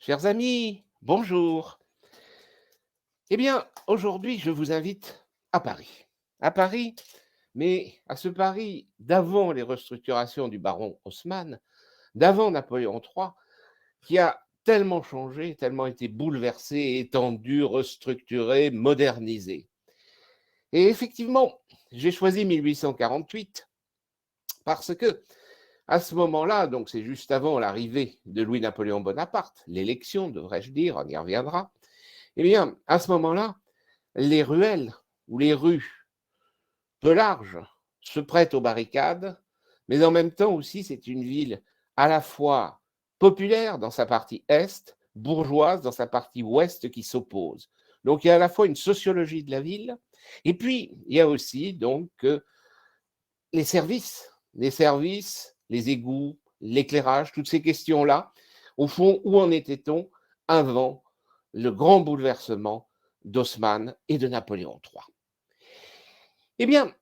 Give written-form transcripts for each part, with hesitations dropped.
Chers amis, bonjour. Eh bien, aujourd'hui, je vous invite à Paris. À Paris, mais à ce Paris d'avant les restructurations du baron Haussmann, d'avant Napoléon III, qui a tellement changé, tellement été bouleversé, étendu, restructuré, modernisé. Et effectivement, j'ai choisi 1848 parce que, à ce moment-là, donc c'est juste avant l'arrivée de Louis-Napoléon Bonaparte, l'élection, devrais-je dire, on y reviendra. Eh bien, à ce moment-là, les ruelles ou les rues peu larges se prêtent aux barricades, mais en même temps aussi, c'est une ville à la fois populaire dans sa partie est, bourgeoise dans sa partie ouest qui s'opposent. Donc, il y a à la fois une sociologie de la ville, et puis il y a aussi donc les égouts, l'éclairage, toutes ces questions-là. Au fond, où en était-on avant le grand bouleversement d'Haussmann et de Napoléon III? Eh bien,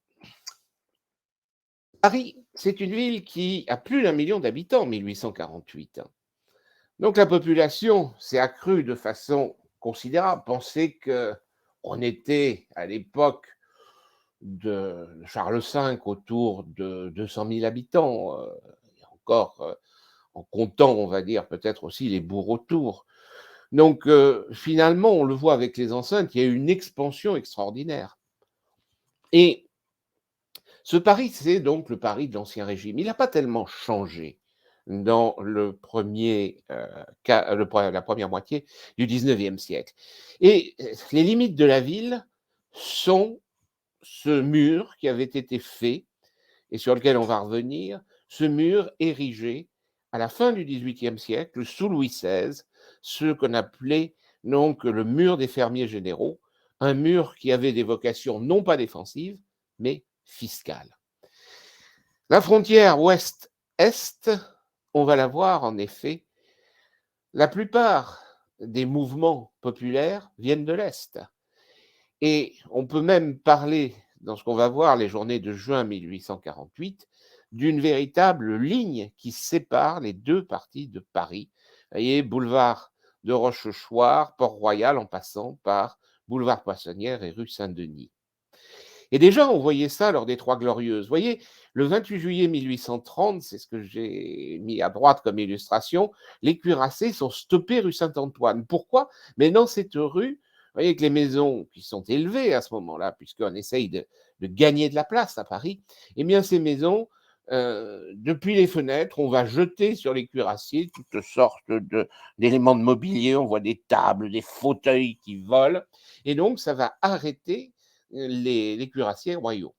Paris, c'est une ville qui a plus d'1 million d'habitants en 1848. Donc la population s'est accrue de façon considérable. Pensez qu'on était à l'époque de Charles V autour de 200 000 habitants, et encore en comptant, on va dire, peut-être aussi les bourgs autour. Donc finalement, on le voit avec les enceintes, il y a eu une expansion extraordinaire. Et ce Paris, c'est donc le Paris de l'Ancien Régime. Il n'a pas tellement changé dans la première moitié du 19e siècle. Et les limites de la ville sont ce mur qui avait été fait et sur lequel on va revenir, ce mur érigé à la fin du XVIIIe siècle, sous Louis XVI, ce qu'on appelait donc le mur des fermiers généraux, un mur qui avait des vocations non pas défensives, mais fiscales. La frontière ouest-est, on va la voir en effet, la plupart des mouvements populaires viennent de l'Est. Et on peut même parler, dans ce qu'on va voir, les journées de juin 1848, d'une véritable ligne qui sépare les deux parties de Paris. Vous voyez, boulevard de Rochechouart, Port-Royal, en passant par boulevard Poissonnière et rue Saint-Denis. Et déjà, on voyait ça lors des Trois Glorieuses. Vous voyez, le 28 juillet 1830, c'est ce que j'ai mis à droite comme illustration, les cuirassés sont stoppés rue Saint-Antoine. Pourquoi? Mais dans cette rue, vous voyez que les maisons qui sont élevées à ce moment-là, puisqu'on essaye de gagner de la place à Paris, eh bien ces maisons, depuis les fenêtres, on va jeter sur les cuirassiers toutes sortes d'éléments de mobilier, on voit des tables, des fauteuils qui volent, et donc ça va arrêter les cuirassiers royaux.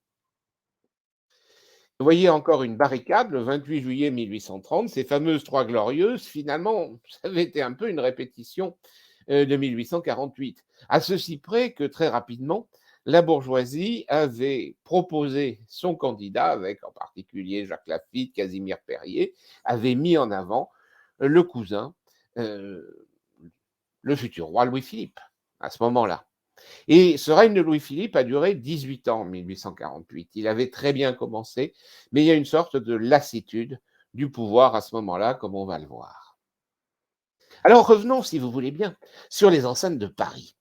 Vous voyez encore une barricade le 28 juillet 1830, ces fameuses Trois Glorieuses, finalement, ça avait été un peu une répétition de 1848, à ceci près que très rapidement, la bourgeoisie avait proposé son candidat, avec en particulier Jacques Laffitte, Casimir Perier, avait mis en avant le cousin, euh, le futur roi Louis-Philippe, à ce moment-là. Et ce règne de Louis-Philippe a duré 18 ans en 1848. Il avait très bien commencé, mais il y a une sorte de lassitude du pouvoir à ce moment-là, comme on va le voir. Alors revenons, si vous voulez bien, sur les enceintes de Paris.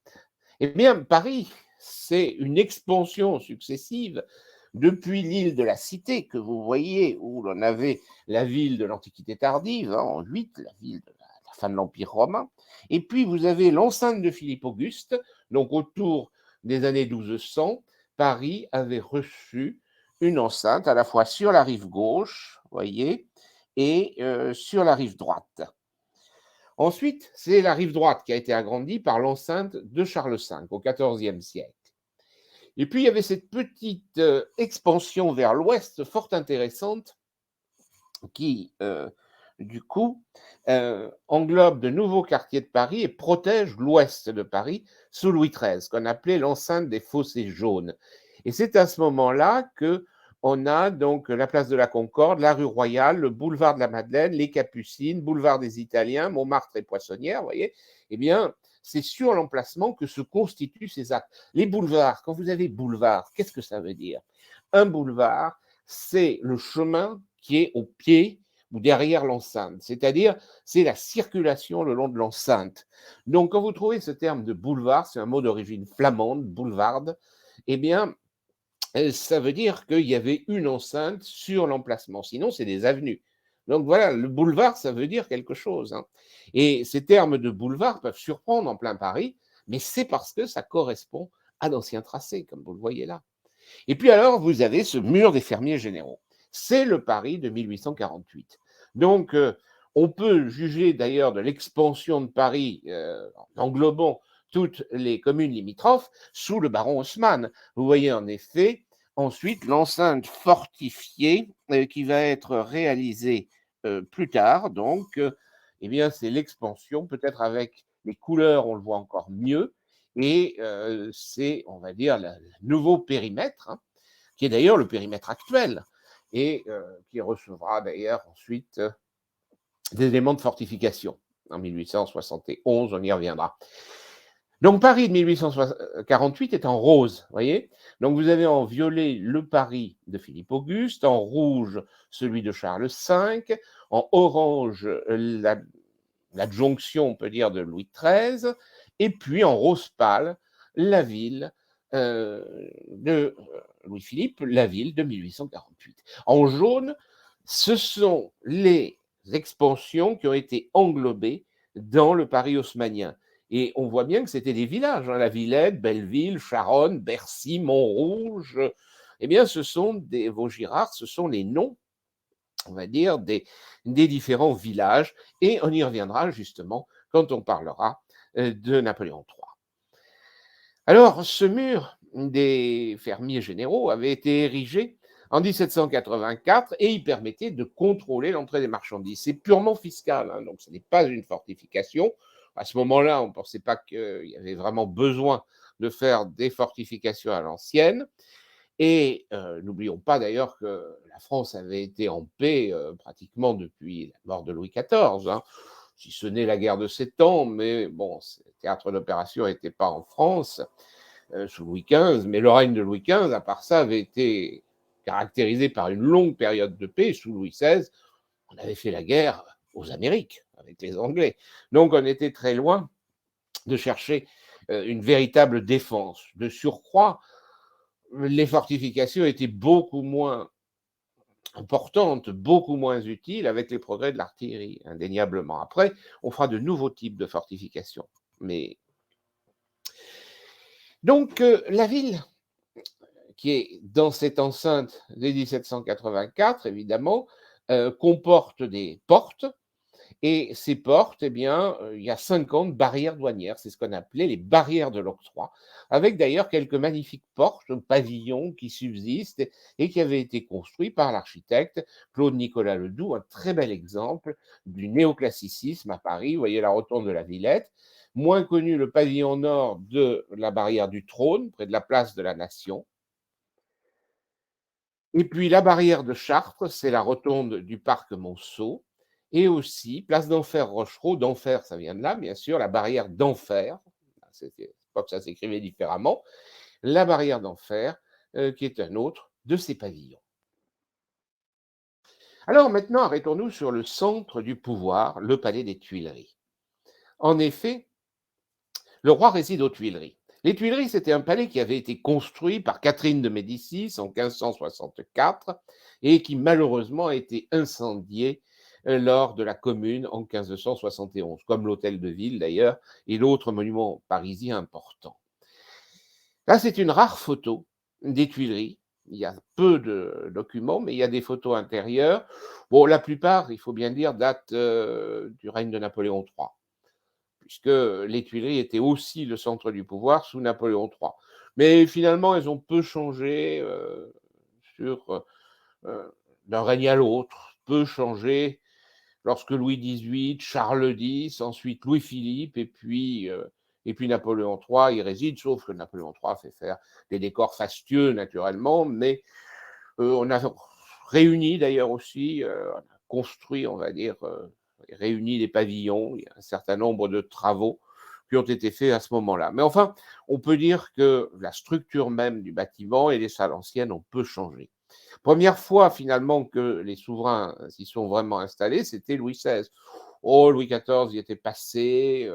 Eh bien, Paris, c'est une expansion successive depuis l'île de la Cité, que vous voyez, où l'on avait la ville de l'Antiquité tardive, en 8, la ville de la fin de l'Empire romain. Et puis, vous avez l'enceinte de Philippe Auguste, donc autour des années 1200, Paris avait reçu une enceinte à la fois sur la rive gauche, voyez, et sur la rive droite. Ensuite, c'est la rive droite qui a été agrandie par l'enceinte de Charles V au XIVe siècle. Et puis, il y avait cette petite expansion vers l'ouest fort intéressante qui, du coup, englobe de nouveaux quartiers de Paris et protège l'ouest de Paris sous Louis XIII, qu'on appelait l'enceinte des Fossés jaunes. Et c'est à ce moment-là que on a donc la place de la Concorde, la rue Royale, le boulevard de la Madeleine, les Capucines, boulevard des Italiens, Montmartre et Poissonnière, vous voyez, eh bien, c'est sur l'emplacement que se constituent ces actes. Les boulevards, quand vous avez boulevard, qu'est-ce que ça veut dire? Un boulevard, c'est le chemin qui est au pied ou derrière l'enceinte, c'est-à-dire c'est la circulation le long de l'enceinte. Donc quand vous trouvez ce terme de boulevard, c'est un mot d'origine flamande, boulevard, eh bien ça veut dire qu'il y avait une enceinte sur l'emplacement. Sinon, c'est des avenues. Donc voilà, le boulevard, ça veut dire quelque chose, hein. Et ces termes de boulevard peuvent surprendre en plein Paris, mais c'est parce que ça correspond à d'anciens tracés, comme vous le voyez là. Et puis alors, vous avez ce mur des fermiers généraux. C'est le Paris de 1848. Donc, on peut juger d'ailleurs de l'expansion de Paris en englobant toutes les communes limitrophes sous le baron Haussmann. Vous voyez en effet ensuite l'enceinte fortifiée qui va être réalisée plus tard. Donc, eh bien, c'est l'expansion, peut-être avec les couleurs, on le voit encore mieux. Et c'est, on va dire, le nouveau périmètre, hein, qui est d'ailleurs le périmètre actuel, et qui recevra d'ailleurs ensuite des éléments de fortification. En 1871, on y reviendra. Donc Paris de 1848 est en rose, voyez. Donc vous avez en violet le Paris de Philippe Auguste, en rouge celui de Charles V, en orange l'adjonction, on peut dire, de Louis XIII, et puis en rose pâle, la ville de Louis-Philippe, la ville de 1848. En jaune, ce sont les expansions qui ont été englobées dans le Paris haussmannien. Et on voit bien que c'était des villages, hein, la Villette, Belleville, Charonne, Bercy, Montrouge. Eh bien, ce sont des Vaugirard, ce sont les noms, on va dire, des différents villages, et on y reviendra justement quand on parlera de Napoléon III. Alors, ce mur des fermiers généraux avait été érigé en 1784 et il permettait de contrôler l'entrée des marchandises. C'est purement fiscal, hein, donc ce n'est pas une fortification. À ce moment-là, on ne pensait pas qu'il y avait vraiment besoin de faire des fortifications à l'ancienne. Et n'oublions pas d'ailleurs que la France avait été en paix pratiquement depuis la mort de Louis XIV, hein, si ce n'est la guerre de 7 ans, mais bon, le théâtre d'opération n'était pas en France sous Louis XV, mais le règne de Louis XV, à part ça, avait été caractérisé par une longue période de paix. Sous Louis XVI, on avait fait la guerre aux Amériques avec les Anglais. Donc on était très loin de chercher une véritable défense. De surcroît, les fortifications étaient beaucoup moins importantes, beaucoup moins utiles avec les progrès de l'artillerie, indéniablement. Après, on fera de nouveaux types de fortifications. Mais donc, la ville, qui est dans cette enceinte de 1784, évidemment, comporte des portes. Et ces portes, eh bien, il y a 50 barrières douanières, c'est ce qu'on appelait les barrières de l'octroi, avec d'ailleurs quelques magnifiques portes, pavillons qui subsistent et qui avaient été construits par l'architecte Claude-Nicolas Ledoux, un très bel exemple du néoclassicisme à Paris. Vous voyez la rotonde de la Villette. Moins connu, le pavillon nord de la barrière du Trône, près de la place de la Nation. Et puis la barrière de Chartres, c'est la rotonde du parc Monceau. Et aussi, place d'Enfer Rochereau, d'Enfer, ça vient de là, bien sûr, la barrière d'Enfer, c'est pas que ça s'écrivait différemment, la barrière d'Enfer, qui est un autre de ces pavillons. Alors maintenant, arrêtons-nous sur le centre du pouvoir, le palais des Tuileries. En effet, le roi réside aux Tuileries. Les Tuileries, c'était un palais qui avait été construit par Catherine de Médicis en 1564 et qui malheureusement a été incendié lors de la Commune en 1571, comme l'Hôtel de Ville d'ailleurs et l'autre monument parisien important. Là, c'est une rare photo des Tuileries. Il y a peu de documents, mais il y a des photos intérieures. Bon, la plupart, il faut bien dire, datent du règne de Napoléon III, puisque les Tuileries étaient aussi le centre du pouvoir sous Napoléon III. Mais finalement, elles ont peu changé d'un règne à l'autre, peu changé lorsque Louis XVIII, Charles X, ensuite Louis-Philippe, et puis Napoléon III y réside, sauf que Napoléon III fait faire des décors fastueux, naturellement, mais on a réuni d'ailleurs aussi, on a construit, on va dire, réuni des pavillons, il y a un certain nombre de travaux qui ont été faits à ce moment-là. Mais enfin, on peut dire que la structure même du bâtiment et les salles anciennes ont peu changé. Première fois finalement que les souverains s'y sont vraiment installés, c'était Louis XVI. Oh, Louis XIV y était passé,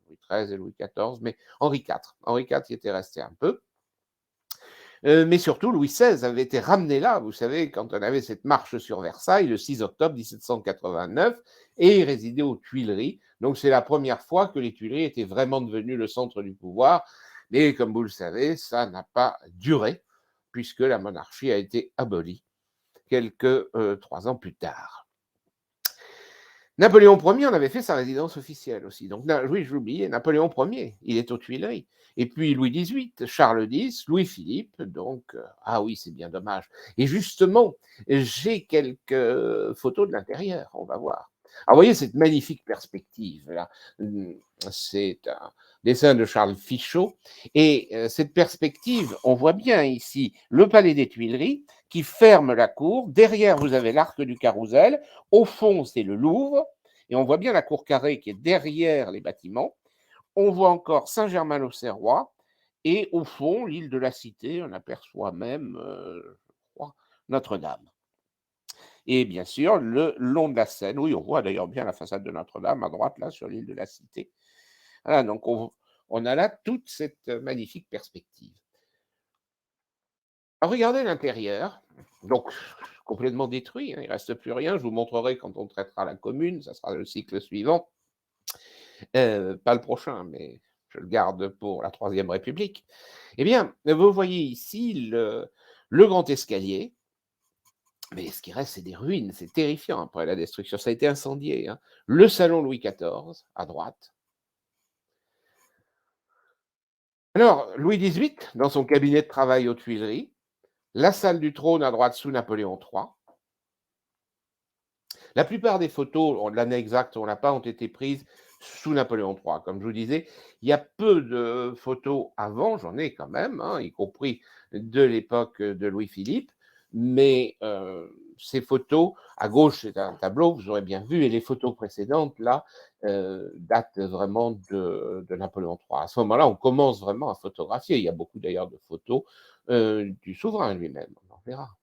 Louis XIII et Louis XIV, mais Henri IV. Henri IV y était resté un peu. Mais surtout, Louis XVI avait été ramené là, vous savez, quand on avait cette marche sur Versailles le 6 octobre 1789, et il résidait aux Tuileries. Donc c'est la première fois que les Tuileries étaient vraiment devenues le centre du pouvoir. Mais comme vous le savez, ça n'a pas duré, puisque la monarchie a été abolie quelques 3 ans plus tard. Napoléon Ier en avait fait sa résidence officielle aussi. Donc, oui, je l'oubliais, Napoléon Ier, il est aux Tuileries. Et puis Louis XVIII, Charles X, Louis-Philippe, donc, ah oui, c'est bien dommage. Et justement, j'ai quelques photos de l'intérieur, on va voir. Alors, vous voyez cette magnifique perspective, là. C'est un dessin de Charles Fichot. Et cette perspective, on voit bien ici le palais des Tuileries qui ferme la cour. Derrière, vous avez l'arc du Carrousel. Au fond, c'est le Louvre, et on voit bien la cour carrée qui est derrière les bâtiments. On voit encore Saint-Germain-l'Auxerrois, et au fond, l'île de la Cité, on aperçoit même, je crois, Notre-Dame. Et bien sûr, le long de la Seine, oui, on voit d'ailleurs bien la façade de Notre-Dame à droite, là, sur l'île de la Cité. Voilà, donc on a là toute cette magnifique perspective. Alors, regardez l'intérieur, donc complètement détruit, hein, il ne reste plus rien. Je vous montrerai quand on traitera la Commune, ça sera le cycle suivant. Pas le prochain, mais je le garde pour la Troisième République. Eh bien, vous voyez ici le grand escalier, mais ce qui reste, c'est des ruines, c'est terrifiant après la destruction, ça a été incendié, hein. Le salon Louis XIV, à droite. Alors, Louis XVIII, dans son cabinet de travail aux Tuileries, la salle du trône à droite sous Napoléon III. La plupart des photos, l'année exacte, on l'a pas, ont été prises sous Napoléon III. Comme je vous disais, il y a peu de photos avant, j'en ai quand même, hein, y compris de l'époque de Louis-Philippe, mais ces photos, à gauche, c'est un tableau, vous aurez bien vu, et les photos précédentes, là, datent vraiment de Napoléon III. À ce moment-là, on commence vraiment à photographier. Il y a beaucoup d'ailleurs de photos du souverain lui-même, on en verra.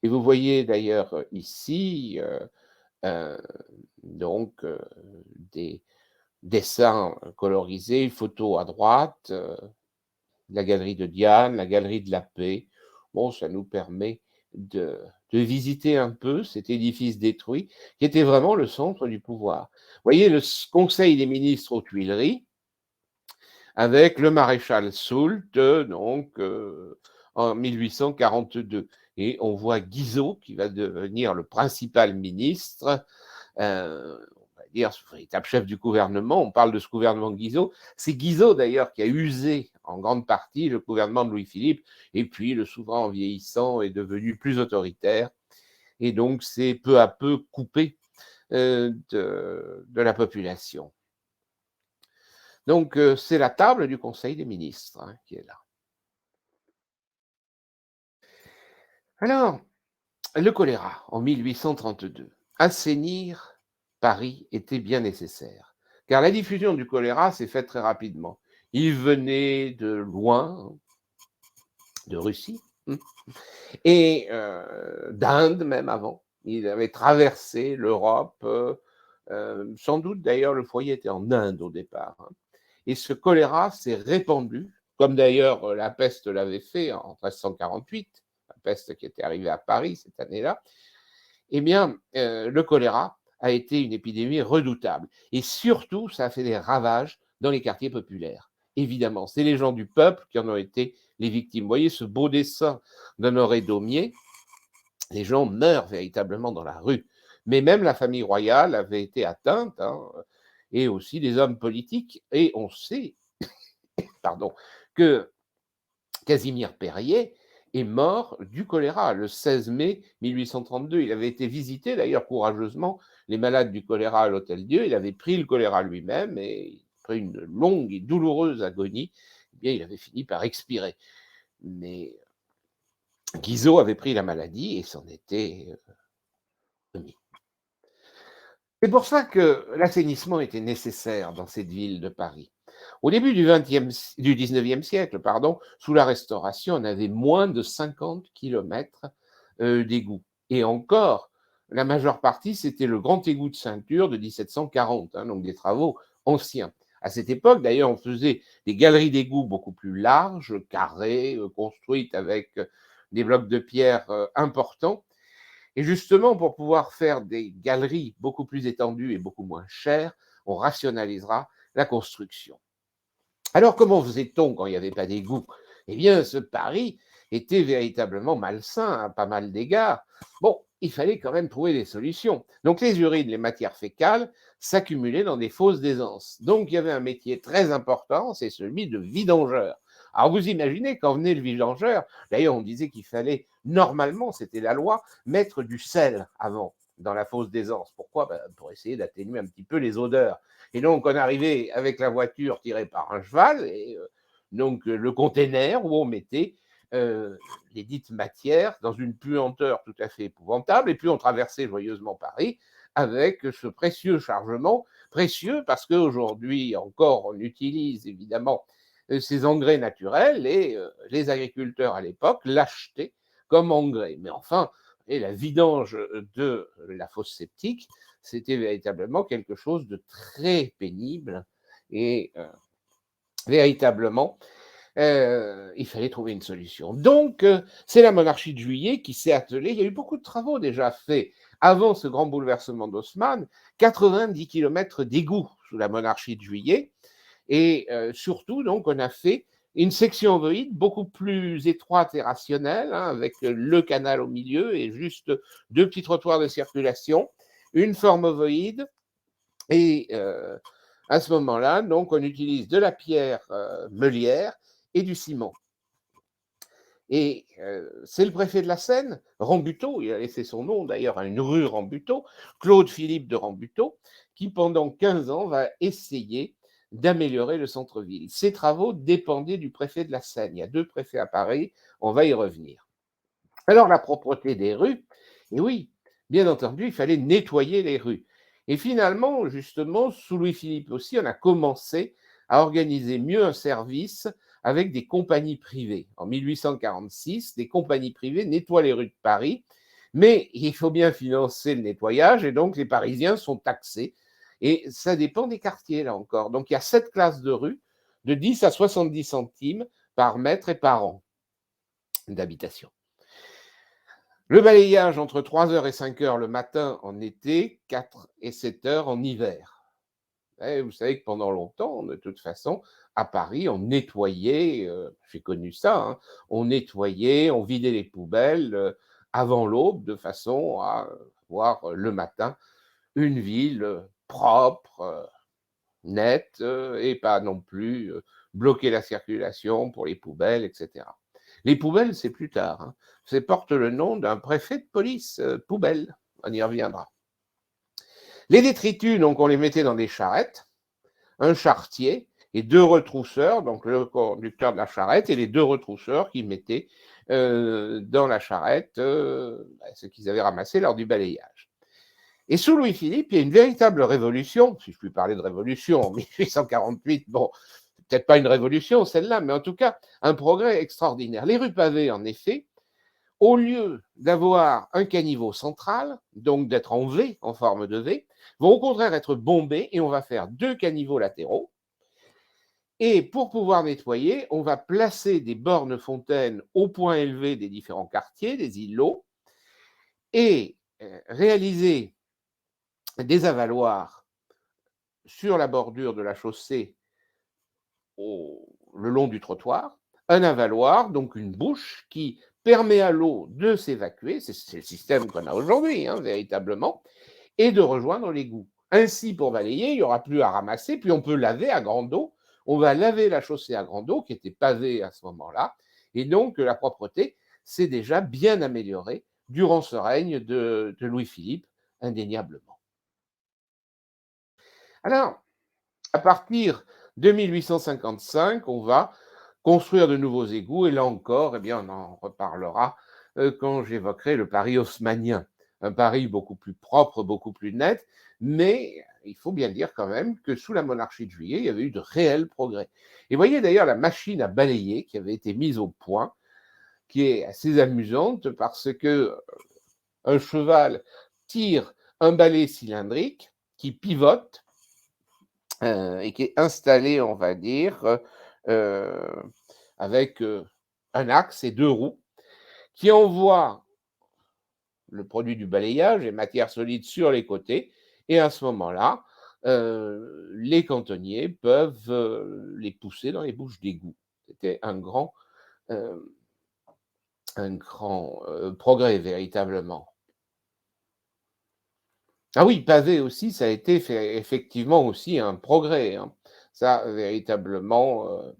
Et vous voyez d'ailleurs ici, euh, donc des dessins colorisés, photos à droite, la galerie de Diane, la galerie de la Paix. Bon, ça nous permet de visiter un peu cet édifice détruit qui était vraiment le centre du pouvoir. Vous voyez le Conseil des ministres aux Tuileries avec le maréchal Soult, donc en 1842. Et on voit Guizot qui va devenir le principal ministre, on va dire, véritable chef du gouvernement. On parle de ce gouvernement Guizot. C'est Guizot d'ailleurs qui a usé en grande partie le gouvernement de Louis-Philippe. Et puis le souverain en vieillissant est devenu plus autoritaire. Et donc c'est peu à peu coupé de la population. Donc c'est la table du Conseil des ministres, hein, qui est là. Alors, le choléra en 1832. Assainir Paris était bien nécessaire, car la diffusion du choléra s'est faite très rapidement. Il venait de loin, de Russie, et d'Inde même avant. Il avait traversé l'Europe, sans doute d'ailleurs le foyer était en Inde au départ, hein. Et ce choléra s'est répandu, comme d'ailleurs la peste l'avait fait en 1348, la peste qui était arrivée à Paris cette année-là. Eh bien, le choléra a été une épidémie redoutable. Et surtout, ça a fait des ravages dans les quartiers populaires. Évidemment, c'est les gens du peuple qui en ont été les victimes. Vous voyez ce beau dessin d'Honoré Daumier, les gens meurent véritablement dans la rue. Mais même la famille royale avait été atteinte, hein, et aussi les hommes politiques. Et on sait, pardon, que Casimir Périer est mort du choléra le 16 mai 1832. Il avait été visiter d'ailleurs courageusement les malades du choléra à l'Hôtel-Dieu. Il avait pris le choléra lui-même et après une longue et douloureuse agonie, eh bien, il avait fini par expirer. Mais Guizot avait pris la maladie et s'en était remis. C'est pour ça que l'assainissement était nécessaire dans cette ville de Paris. Au début du 19e siècle, pardon, sous la Restauration, on avait moins de 50 kilomètres d'égouts. Et encore, la majeure partie, c'était le grand égout de ceinture de 1740, hein, donc des travaux anciens. À cette époque, d'ailleurs, on faisait des galeries d'égouts beaucoup plus larges, carrées, construites avec des blocs de pierre importants. Et justement, pour pouvoir faire des galeries beaucoup plus étendues et beaucoup moins chères, on rationalisera la construction. Alors, comment faisait-on quand il n'y avait pas d'égout? Eh bien, ce pari était véritablement malsain à pas mal d'égards. Bon, il fallait quand même trouver des solutions. Donc, les urines, les matières fécales s'accumulaient dans des fosses d'aisance. Donc, il y avait un métier très important, c'est celui de vidangeur. Alors, vous imaginez quand venait le vidangeur, d'ailleurs, on disait qu'il fallait, normalement, c'était la loi, mettre du sel avant dans la fosse d'aisance. Pourquoi? Pour essayer d'atténuer un petit peu les odeurs. Et donc, on arrivait avec la voiture tirée par un cheval, et donc le container où on mettait les dites matières dans une puanteur tout à fait épouvantable, et puis on traversait joyeusement Paris avec ce précieux chargement, précieux parce qu'aujourd'hui encore on utilise évidemment ces engrais naturels, et les agriculteurs à l'époque l'achetaient comme engrais. Mais enfin, et la vidange de la fosse septique, c'était véritablement quelque chose de très pénible, et véritablement, il fallait trouver une solution. Donc, c'est la monarchie de Juillet qui s'est attelée. Il y a eu beaucoup de travaux déjà faits avant ce grand bouleversement d'Haussmann, 90 kilomètres d'égouts sous la monarchie de Juillet, et surtout, donc, on a fait une section ovoïde beaucoup plus étroite et rationnelle, hein, avec le canal au milieu et juste deux petits trottoirs de circulation, une forme ovoïde, et à ce moment-là, donc, on utilise de la pierre meulière et du ciment. Et c'est le préfet de la Seine, Rambuteau, il a laissé son nom d'ailleurs à une rue Rambuteau, Claude-Philippe de Rambuteau, qui pendant 15 ans va essayer d'améliorer le centre-ville. Ces travaux dépendaient du préfet de la Seine. Il y a deux préfets à Paris, on va y revenir. Alors, la propreté des rues, et oui, bien entendu, il fallait nettoyer les rues. Et finalement, justement, sous Louis-Philippe aussi, on a commencé à organiser mieux un service avec des compagnies privées. En 1846, des compagnies privées nettoient les rues de Paris, mais il faut bien financer le nettoyage, et donc les Parisiens sont taxés. Et ça dépend des quartiers, là encore. Donc, il y a 7 classes de rues de 10 à 70 centimes par mètre et par an d'habitation. Le balayage entre 3 heures et 5 heures le matin en été, 4 et 7 heures en hiver. Et vous savez que pendant longtemps, de toute façon, à Paris, on nettoyait, j'ai connu ça, hein, on nettoyait, on vidait les poubelles avant l'aube, de façon à voir le matin une ville propre, nette, et pas non plus bloquer la circulation pour les poubelles, etc. Les poubelles, c'est plus tard, hein. Ça porte le nom d'un préfet de police, poubelle, on y reviendra. Les détritus, donc on les mettait dans des charrettes, un charretier et deux retrousseurs, donc le conducteur de la charrette et les deux retrousseurs qui mettaient dans la charrette ce qu'ils avaient ramassé lors du balayage. Et sous Louis-Philippe, il y a une véritable révolution, si je puis parler de révolution, en 1848, bon, peut-être pas une révolution celle-là, mais en tout cas un progrès extraordinaire. Les rues pavées, en effet, au lieu d'avoir un caniveau central, donc d'être en V, en forme de V, vont au contraire être bombées, et on va faire deux caniveaux latéraux. Et pour pouvoir nettoyer, on va placer des bornes fontaines au point élevé des différents quartiers, des îlots, et réaliser des avaloirs sur la bordure de la chaussée le long du trottoir, un avaloir, donc une bouche qui permet à l'eau de s'évacuer, c'est le système qu'on a aujourd'hui, hein, véritablement, et de rejoindre l'égout. Ainsi, pour balayer, il n'y aura plus à ramasser, puis on peut laver à grande eau. On va laver la chaussée à grande eau, qui était pavée à ce moment-là, et donc la propreté s'est déjà bien améliorée durant ce règne de Louis-Philippe, indéniablement. Alors, à partir de 1855, on va construire de nouveaux égouts, et là encore, eh bien, on en reparlera quand j'évoquerai le Paris haussmannien. Un Paris beaucoup plus propre, beaucoup plus net, mais il faut bien dire quand même que sous la monarchie de Juillet, il y avait eu de réels progrès. Et voyez d'ailleurs la machine à balayer qui avait été mise au point, qui est assez amusante parce que un cheval tire un balai cylindrique qui pivote et qui est installé, on va dire, avec un axe et deux roues, qui envoie le produit du balayage et matière solide sur les côtés. Et à ce moment-là, les cantonniers peuvent les pousser dans les bouches d'égout. C'était euh, un grand progrès, véritablement. Ah oui, pavé aussi, ça a été effectivement aussi un progrès, hein. Ça, véritablement,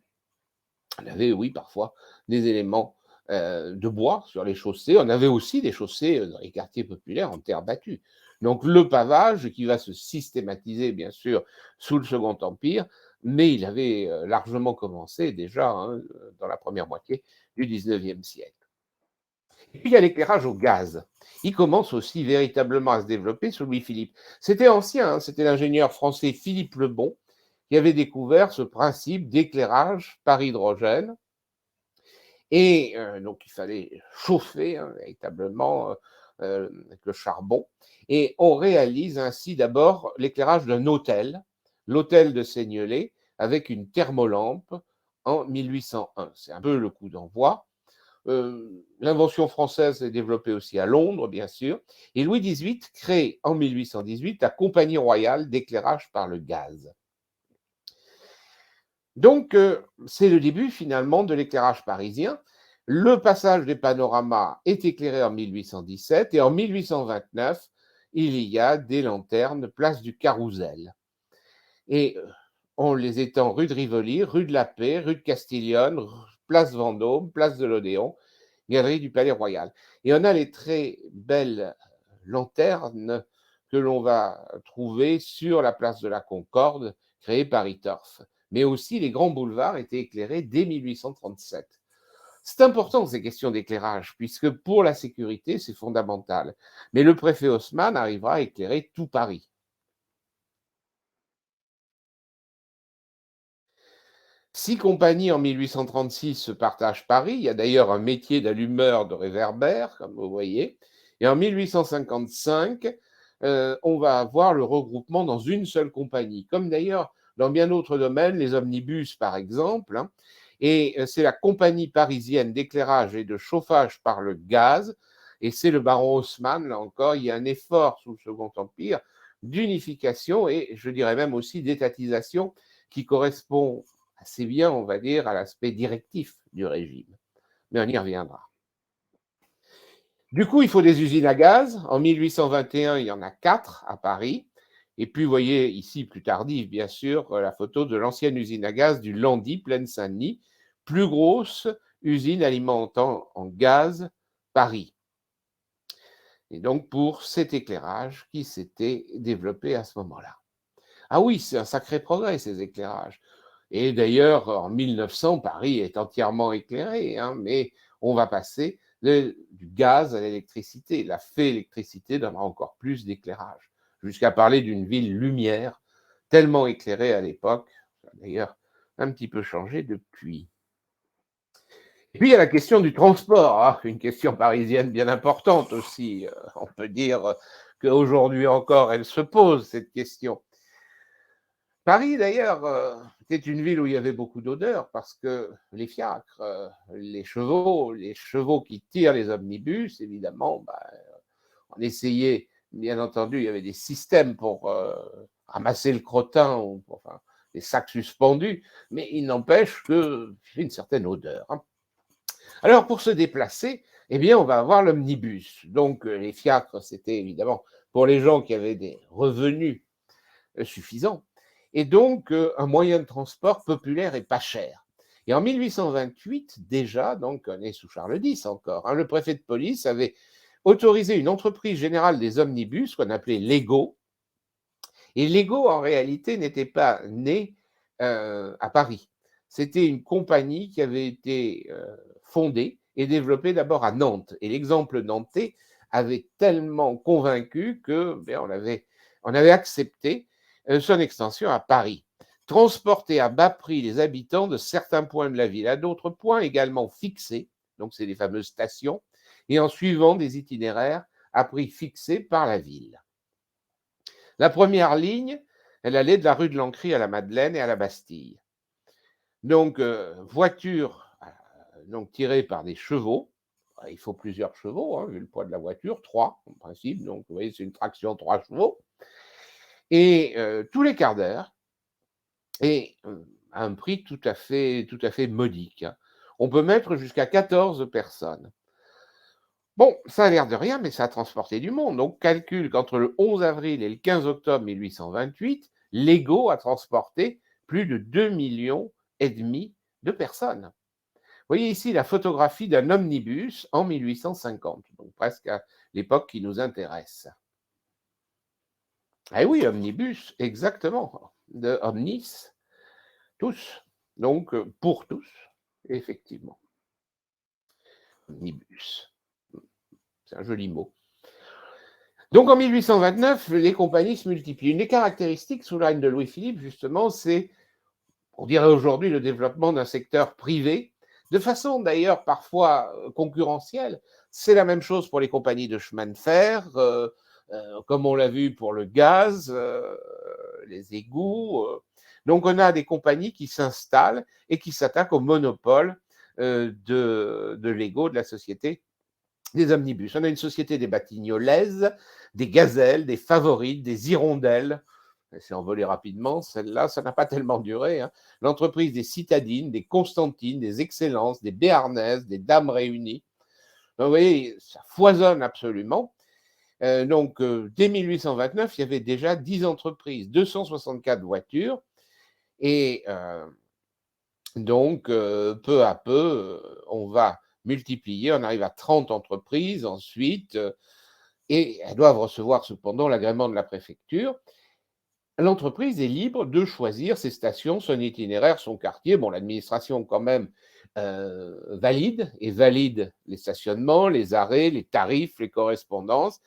on avait, oui, parfois des éléments de bois sur les chaussées. On avait aussi des chaussées dans les quartiers populaires en terre battue. Donc le pavage qui va se systématiser, bien sûr, sous le Second Empire, mais il avait largement commencé déjà, hein, dans la première moitié du 19e siècle. Et puis il y a l'éclairage au gaz. Il commence aussi véritablement à se développer sous Louis-Philippe. C'était ancien, hein, c'était l'ingénieur français Philippe Lebon qui avait découvert ce principe d'éclairage par hydrogène. Et donc, il fallait chauffer, hein, véritablement avec le charbon. Et on réalise ainsi d'abord l'éclairage d'un hôtel, l'hôtel de Seignelay, avec une thermolampe en 1801. C'est un peu le coup d'envoi. L'invention française est développée aussi à Londres, bien sûr. Et Louis XVIII crée en 1818 la Compagnie royale d'éclairage par le gaz. Donc, c'est le début finalement de l'éclairage parisien. Le passage des panoramas est éclairé en 1817 et en 1829, il y a des lanternes place du Carrousel. Et on les étend rue de Rivoli, rue de la Paix, rue de Castiglione, place Vendôme, place de l'Odéon, galerie du Palais Royal. Et on a les très belles lanternes que l'on va trouver sur la place de la Concorde, créée par Hittorf. Mais aussi, les grands boulevards étaient éclairés dès 1837. C'est important, ces questions d'éclairage, puisque pour la sécurité, c'est fondamental. Mais le préfet Haussmann arrivera à éclairer tout Paris. 6 compagnies en 1836 se partagent Paris. Il y a d'ailleurs un métier d'allumeur de réverbères, comme vous voyez. Et en 1855, on va avoir le regroupement dans une seule compagnie, comme d'ailleurs dans bien d'autres domaines, les omnibus par exemple. Hein. Et c'est la compagnie parisienne d'éclairage et de chauffage par le gaz. Et c'est le baron Haussmann, là encore, il y a un effort sous le Second Empire d'unification et je dirais même aussi d'étatisation qui correspond assez bien, on va dire, à l'aspect directif du régime. Mais on y reviendra. Du coup, il faut des usines à gaz. En 1821, il y en a 4 à Paris. Et puis, vous voyez ici, plus tardive, bien sûr, la photo de l'ancienne usine à gaz du Landy, Plaine Saint-Denis, plus grosse usine alimentant en gaz Paris. Et donc, pour cet éclairage qui s'était développé à ce moment-là. Ah oui, c'est un sacré progrès, ces éclairages. Et d'ailleurs, en 1900, Paris est entièrement éclairé, hein, mais on va passer du gaz à l'électricité. La fée électricité donnera encore plus d'éclairage, jusqu'à parler d'une ville lumière, tellement éclairée à l'époque. Ça a d'ailleurs un petit peu changé depuis. Et puis il y a la question du transport, hein, une question parisienne bien importante aussi. On peut dire qu'aujourd'hui encore, elle se pose, cette question. Paris, d'ailleurs, était une ville où il y avait beaucoup d'odeurs parce que les fiacres, les chevaux qui tirent les omnibus, évidemment, on essayait, bien entendu, il y avait des systèmes pour ramasser le crottin, ou enfin, des sacs suspendus, mais il n'empêche qu'il y a une certaine odeur. Hein. Alors, pour se déplacer, eh bien, on va avoir l'omnibus. Donc, les fiacres, c'était évidemment pour les gens qui avaient des revenus suffisants. Et donc un moyen de transport populaire et pas cher. Et en 1828, déjà, donc on est sous Charles X encore, hein, le préfet de police avait autorisé une entreprise générale des omnibus qu'on appelait Lego. Et Lego, en réalité, n'était pas né à Paris. C'était une compagnie qui avait été fondée et développée d'abord à Nantes. Et l'exemple nantais avait tellement convaincu que on avait accepté son extension à Paris, transporter à bas prix les habitants de certains points de la ville à d'autres points également fixés, donc c'est les fameuses stations, et en suivant des itinéraires à prix fixés par la ville. La première ligne, elle allait de la rue de Lancry à la Madeleine et à la Bastille. Donc, voiture donc tirée par des chevaux. Il faut plusieurs chevaux, hein, vu le poids de la voiture, 3 en principe. Donc, vous voyez, c'est une traction 3 chevaux. Et tous les quarts d'heure, et à un prix tout à fait modique, hein. On peut mettre jusqu'à 14 personnes. Bon, ça a l'air de rien, mais ça a transporté du monde. Donc, calcule qu'entre le 11 avril et le 15 octobre 1828, l'Ego a transporté plus de 2,5 millions de personnes. Vous voyez ici la photographie d'un omnibus en 1850, donc presque à l'époque qui nous intéresse. Eh oui, omnibus, exactement, de omnis, tous, donc pour tous, effectivement. Omnibus, c'est un joli mot. Donc en 1829, les compagnies se multiplient. Une des caractéristiques sous le règne de Louis-Philippe, justement, c'est, on dirait aujourd'hui, le développement d'un secteur privé, de façon d'ailleurs parfois concurrentielle. C'est la même chose pour les compagnies de chemin de fer, comme on l'a vu pour le gaz, les égouts. Donc on a des compagnies qui s'installent et qui s'attaquent au monopole de l'ego, de la société des omnibus. On a une société des Batignolaises, des Gazelles, des Favorites, des Hirondelles. Elle s'est envolée rapidement, celle-là, ça n'a pas tellement duré, hein. L'entreprise des Citadines, des Constantines, des Excellences, des Béarnaises, des Dames Réunies. Donc, vous voyez, ça foisonne absolument. Donc, dès 1829, il y avait déjà 10 entreprises, 264 voitures, et donc, peu à peu, on va multiplier, on arrive à 30 entreprises ensuite, et elles doivent recevoir cependant l'agrément de la préfecture. L'entreprise est libre de choisir ses stations, son itinéraire, son quartier. Bon, l'administration quand même valide les stationnements, les arrêts, les tarifs, les correspondances.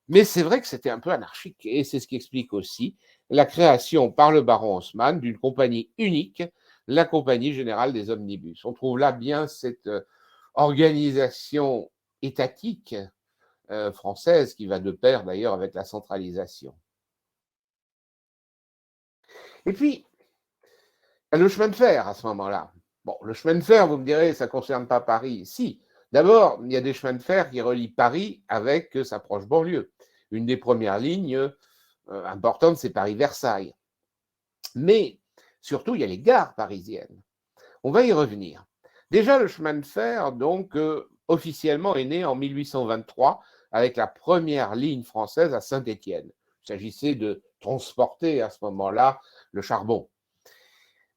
Mais c'est vrai que c'était un peu anarchique et c'est ce qui explique aussi la création par le baron Haussmann d'une compagnie unique, la Compagnie générale des omnibus. On trouve là bien cette organisation étatique française qui va de pair d'ailleurs avec la centralisation. Et puis, le chemin de fer à ce moment-là. Bon, le chemin de fer, vous me direz, ça ne concerne pas Paris. Si, d'abord, il y a des chemins de fer qui relient Paris avec sa proche banlieue. Une des premières lignes importantes, c'est Paris-Versailles. Mais surtout, il y a les gares parisiennes. On va y revenir. Déjà, le chemin de fer, donc, officiellement est né en 1823 avec la première ligne française à Saint-Étienne. Il s'agissait de transporter à ce moment-là le charbon.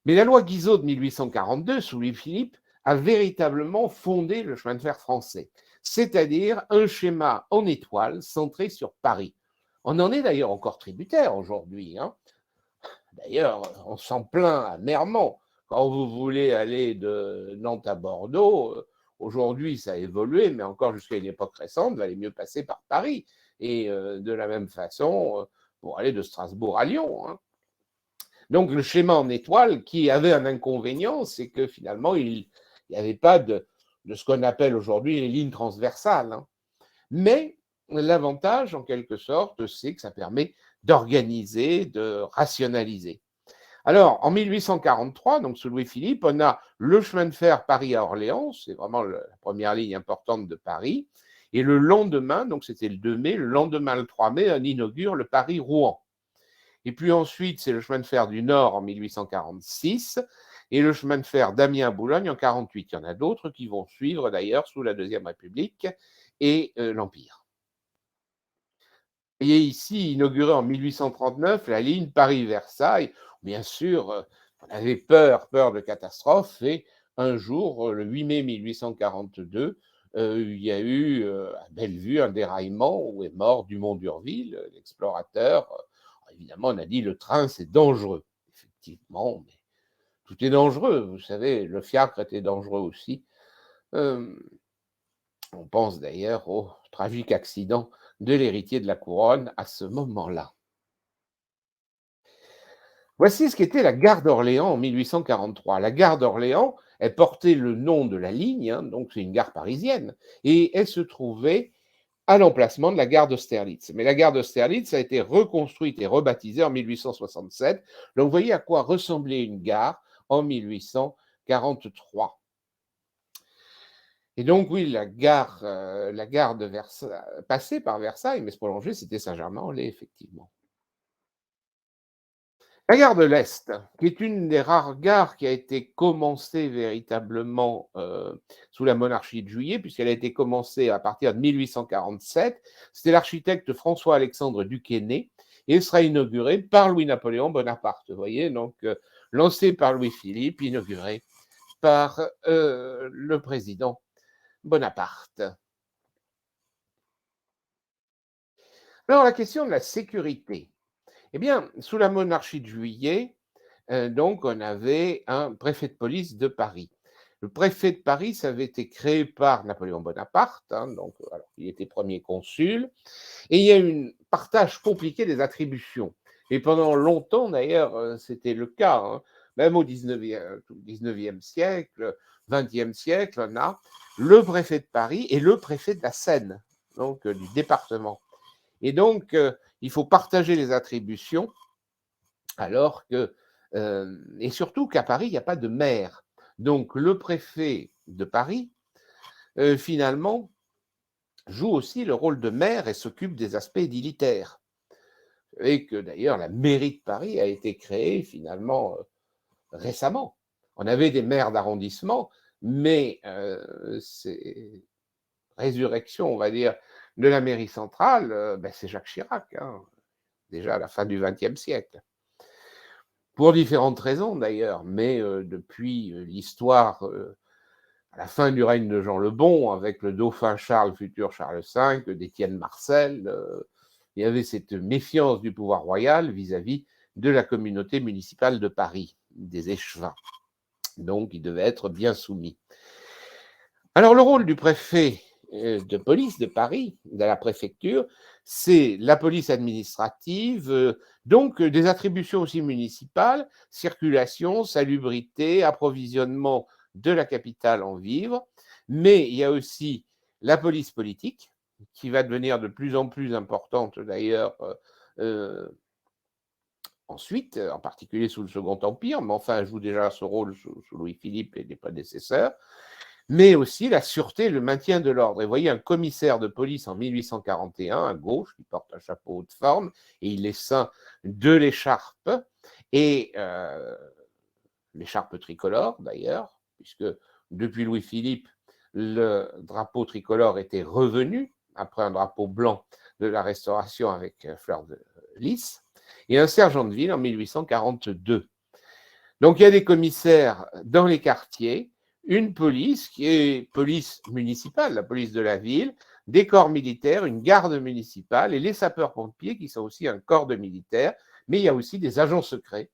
Mais la loi Guizot de 1842, sous Louis-Philippe, a véritablement fondé le chemin de fer français, c'est-à-dire un schéma en étoile centré sur Paris. On en est d'ailleurs encore tributaire aujourd'hui, hein. D'ailleurs, on s'en plaint amèrement. Quand vous voulez aller de Nantes à Bordeaux, aujourd'hui ça a évolué, mais encore jusqu'à une époque récente, il valait mieux passer par Paris. Et de la même façon, pour aller de Strasbourg à Lyon, hein. Donc le schéma en étoile qui avait un inconvénient, c'est que finalement, il n'y avait pas de ce qu'on appelle aujourd'hui les lignes transversales, hein. Mais l'avantage, en quelque sorte, c'est que ça permet d'organiser, de rationaliser. Alors, en 1843, donc sous Louis-Philippe, on a le chemin de fer Paris à Orléans, c'est vraiment la première ligne importante de Paris. Et le lendemain, donc c'était le 2 mai, le lendemain, le 3 mai, on inaugure le Paris-Rouen. Et puis ensuite, c'est le chemin de fer du Nord en 1846 et le chemin de fer d'Amiens-Boulogne en 48. Il y en a d'autres qui vont suivre d'ailleurs sous la Deuxième République et l'Empire. Et ici, inauguré en 1839, la ligne Paris-Versailles. Bien sûr, on avait peur de catastrophe et un jour, le 8 mai 1842, il y a eu à Bellevue un déraillement où est mort Dumont d'Urville, l'explorateur. Évidemment, on a dit le train, c'est dangereux. Effectivement, mais tout est dangereux. Vous savez, le fiacre était dangereux aussi. On pense d'ailleurs au tragique accident de l'héritier de la couronne à ce moment-là. Voici ce qu'était la gare d'Orléans en 1843. La gare d'Orléans, elle portait le nom de la ligne, hein, donc c'est une gare parisienne, et elle se trouvait à l'emplacement de la gare d'Austerlitz. Mais la gare d'Austerlitz a été reconstruite et rebaptisée en 1867. Donc vous voyez à quoi ressemblait une gare en 1843. Et donc oui, la gare de Versailles, passait par Versailles, mais se prolongeait, c'était Saint-Germain-en-Laye, effectivement. La gare de l'Est, qui est une des rares gares qui a été commencée véritablement sous la monarchie de Juillet, puisqu'elle a été commencée à partir de 1847. C'était l'architecte François-Alexandre Duquesne et elle sera inaugurée par Louis-Napoléon Bonaparte. Vous voyez, donc lancée par Louis-Philippe, inaugurée par le président Bonaparte. Alors la question de la sécurité. Eh bien, sous la monarchie de Juillet, donc on avait un préfet de police de Paris. Le préfet de Paris, ça avait été créé par Napoléon Bonaparte, hein, donc alors, il était premier consul, et il y a eu un partage compliqué des attributions. Et pendant longtemps, d'ailleurs, c'était le cas, hein, même au 19e siècle, 20e siècle, on a le préfet de Paris et le préfet de la Seine, donc du département. Et donc, il faut partager les attributions, alors que, et surtout qu'à Paris, il n'y a pas de maire. Donc, le préfet de Paris, finalement, joue aussi le rôle de maire et s'occupe des aspects édilitaires. Et que d'ailleurs, la mairie de Paris a été créée finalement récemment. On avait des maires d'arrondissement, mais c'est résurrection, on va dire, de la mairie centrale, ben c'est Jacques Chirac, hein, déjà à la fin du XXe siècle. Pour différentes raisons d'ailleurs, mais depuis l'histoire, à la fin du règne de Jean le Bon, avec le dauphin Charles, futur Charles V, d'Étienne Marcel, il y avait cette méfiance du pouvoir royal vis-à-vis de la communauté municipale de Paris, des échevins. Donc, il devait être bien soumis. Alors, le rôle du préfet de police de Paris, de la préfecture, c'est la police administrative, donc des attributions aussi municipales, circulation, salubrité, approvisionnement de la capitale en vivres, mais il y a aussi la police politique, qui va devenir de plus en plus importante d'ailleurs ensuite, en particulier sous le Second Empire, mais enfin elle joue déjà ce rôle sous Louis-Philippe et les prédécesseurs, mais aussi la sûreté et le maintien de l'ordre. Et vous voyez un commissaire de police en 1841, à gauche, qui porte un chapeau de forme, et il est ceint de l'écharpe, et l'écharpe tricolore d'ailleurs, puisque depuis Louis-Philippe, le drapeau tricolore était revenu, après un drapeau blanc de la Restauration avec fleur de lys, et un sergent de ville en 1842. Donc il y a des commissaires dans les quartiers, une police qui est police municipale, la police de la ville, des corps militaires, une garde municipale et les sapeurs-pompiers qui sont aussi un corps de militaires, mais il y a aussi des agents secrets,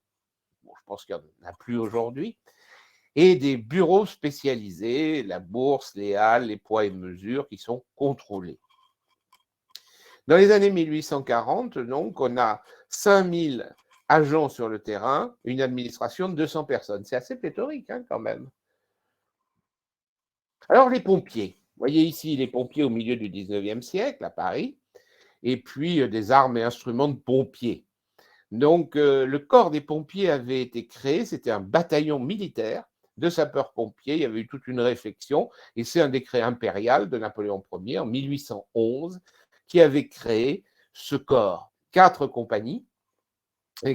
bon, je pense qu'il n'y en a plus aujourd'hui, et des bureaux spécialisés, la bourse, les halles, les poids et mesures qui sont contrôlés. Dans les années 1840, donc, on a 5000 agents sur le terrain, une administration de 200 personnes. C'est assez pléthorique, hein, quand même. Alors, les pompiers. Vous voyez ici les pompiers au milieu du 19e siècle, à Paris, et puis des armes et instruments de pompiers. Donc, le corps des pompiers avait été créé, c'était un bataillon militaire de sapeurs-pompiers, il y avait eu toute une réflexion, et c'est un décret impérial de Napoléon Ier en 1811 qui avait créé ce corps. 4 compagnies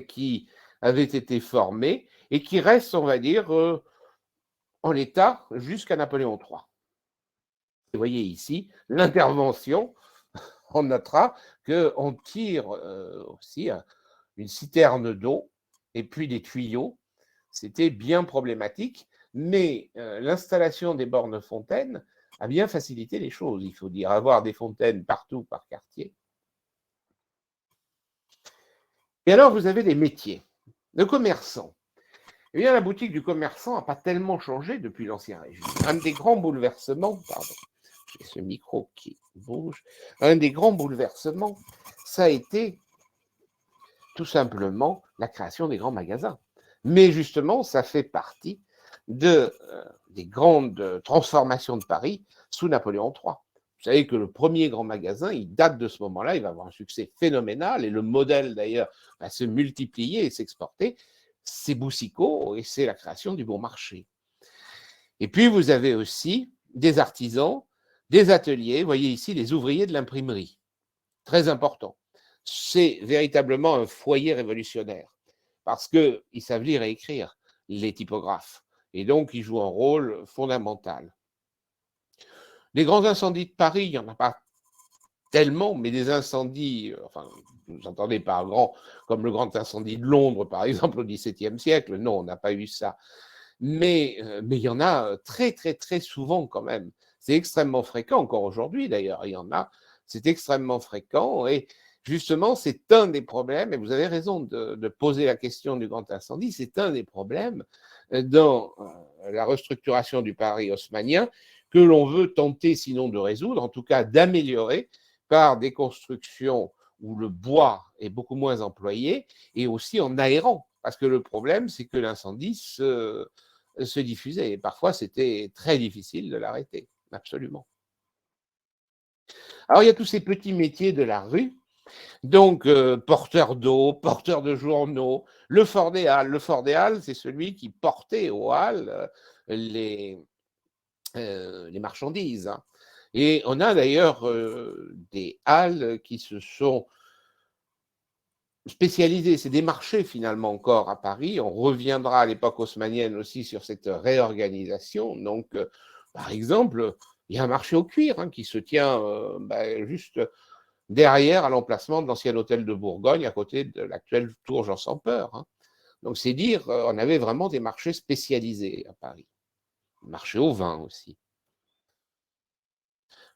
qui avaient été formées et qui restent, on va dire, en état jusqu'à Napoléon III. Vous voyez ici l'intervention, on notera qu'on tire aussi une citerne d'eau et puis des tuyaux. C'était bien problématique, mais l'installation des bornes fontaines a bien facilité les choses. Il faut dire avoir des fontaines partout par quartier. Et alors, vous avez des métiers. Le commerçant. Eh bien, la boutique du commerçant n'a pas tellement changé depuis l'Ancien Régime. Un des grands bouleversements, pardon, j'ai ce micro qui bouge, un des grands bouleversements, ça a été tout simplement la création des grands magasins. Mais justement, ça fait partie des grandes transformations de Paris sous Napoléon III. Vous savez que le premier grand magasin, il date de ce moment-là, il va avoir un succès phénoménal, et le modèle d'ailleurs va se multiplier et s'exporter, c'est Boucicaut et c'est la création du bon marché. Et puis vous avez aussi des artisans, des ateliers, vous voyez ici les ouvriers de l'imprimerie, très important. C'est véritablement un foyer révolutionnaire parce qu'ils savent lire et écrire, les typographes, et donc ils jouent un rôle fondamental. Les grands incendies de Paris, il n'y en a pas tellement, mais des incendies, enfin, vous entendez par grand, comme le grand incendie de Londres, par exemple, au XVIIe siècle, non, on n'a pas eu ça. Mais il y en a très, très, très souvent quand même. C'est extrêmement fréquent, encore aujourd'hui d'ailleurs, il y en a, c'est extrêmement fréquent, et justement, c'est un des problèmes, et vous avez raison de poser la question du grand incendie, c'est un des problèmes dans la restructuration du Paris haussmannien que l'on veut tenter, sinon de résoudre, en tout cas d'améliorer par des constructions où le bois est beaucoup moins employé, et aussi en aérant. Parce que le problème, c'est que l'incendie se diffusait, et parfois c'était très difficile de l'arrêter, absolument. Alors il y a tous ces petits métiers de la rue, donc porteur d'eau, porteur de journaux, le fort des Halles. Le fort des Halles, c'est celui qui portait aux Halles les marchandises, hein. Et on a d'ailleurs des halles qui se sont spécialisées, c'est des marchés finalement encore à Paris. On reviendra à l'époque haussmannienne aussi sur cette réorganisation. Donc, par exemple, il y a un marché au cuir hein, qui se tient juste derrière, à l'emplacement de l'ancien hôtel de Bourgogne, à côté de l'actuelle tour Jean sans peur, hein. Donc, c'est dire, on avait vraiment des marchés spécialisés à Paris. Marché au vin aussi.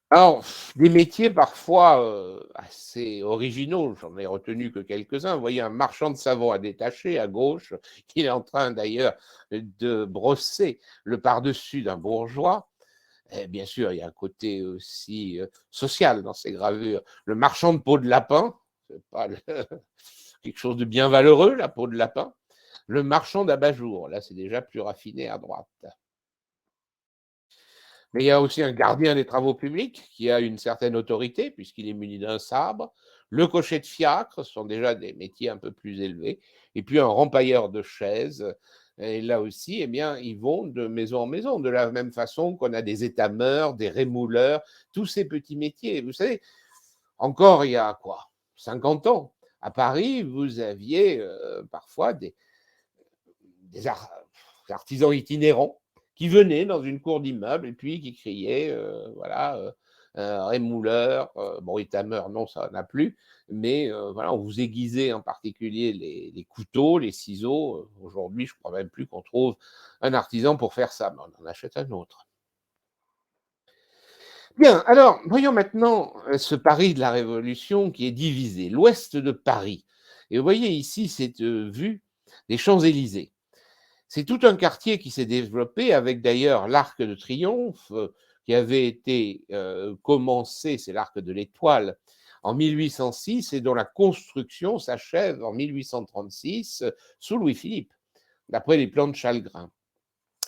Alors, des métiers parfois assez originaux, j'en ai retenu que quelques-uns. Vous voyez un marchand de savon à détacher à gauche, qui est en train d'ailleurs de brosser le par-dessus d'un bourgeois. Et bien sûr, il y a un côté aussi social dans ces gravures. Le marchand de peau de lapin, c'est pas quelque chose de bien valeureux, la peau de lapin. Le marchand d'abat-jour, là c'est déjà plus raffiné à droite. Mais il y a aussi un gardien des travaux publics qui a une certaine autorité puisqu'il est muni d'un sabre. Le cocher de fiacre, ce sont déjà des métiers un peu plus élevés. Et puis un rempailleur de chaises. Et là aussi, eh bien, ils vont de maison en maison, de la même façon qu'on a des étameurs, des rémouleurs, tous ces petits métiers. Vous savez, encore il y a quoi 50 ans, à Paris, vous aviez parfois des artisans itinérants qui venaient dans une cour d'immeuble et puis qui criaient, voilà, rémouleur, bon, étameur, non, ça n'a plus, mais voilà, on vous aiguisait en particulier les couteaux, les ciseaux. Aujourd'hui, je ne crois même plus qu'on trouve un artisan pour faire ça, mais on en achète un autre. Bien, alors, voyons maintenant ce Paris de la Révolution qui est divisé, l'ouest de Paris. Et vous voyez ici cette vue des Champs-Élysées. C'est tout un quartier qui s'est développé avec d'ailleurs l'Arc de Triomphe qui avait été commencé, c'est l'Arc de l'Étoile, en 1806 et dont la construction s'achève en 1836 sous Louis-Philippe, d'après les plans de Chalgrin.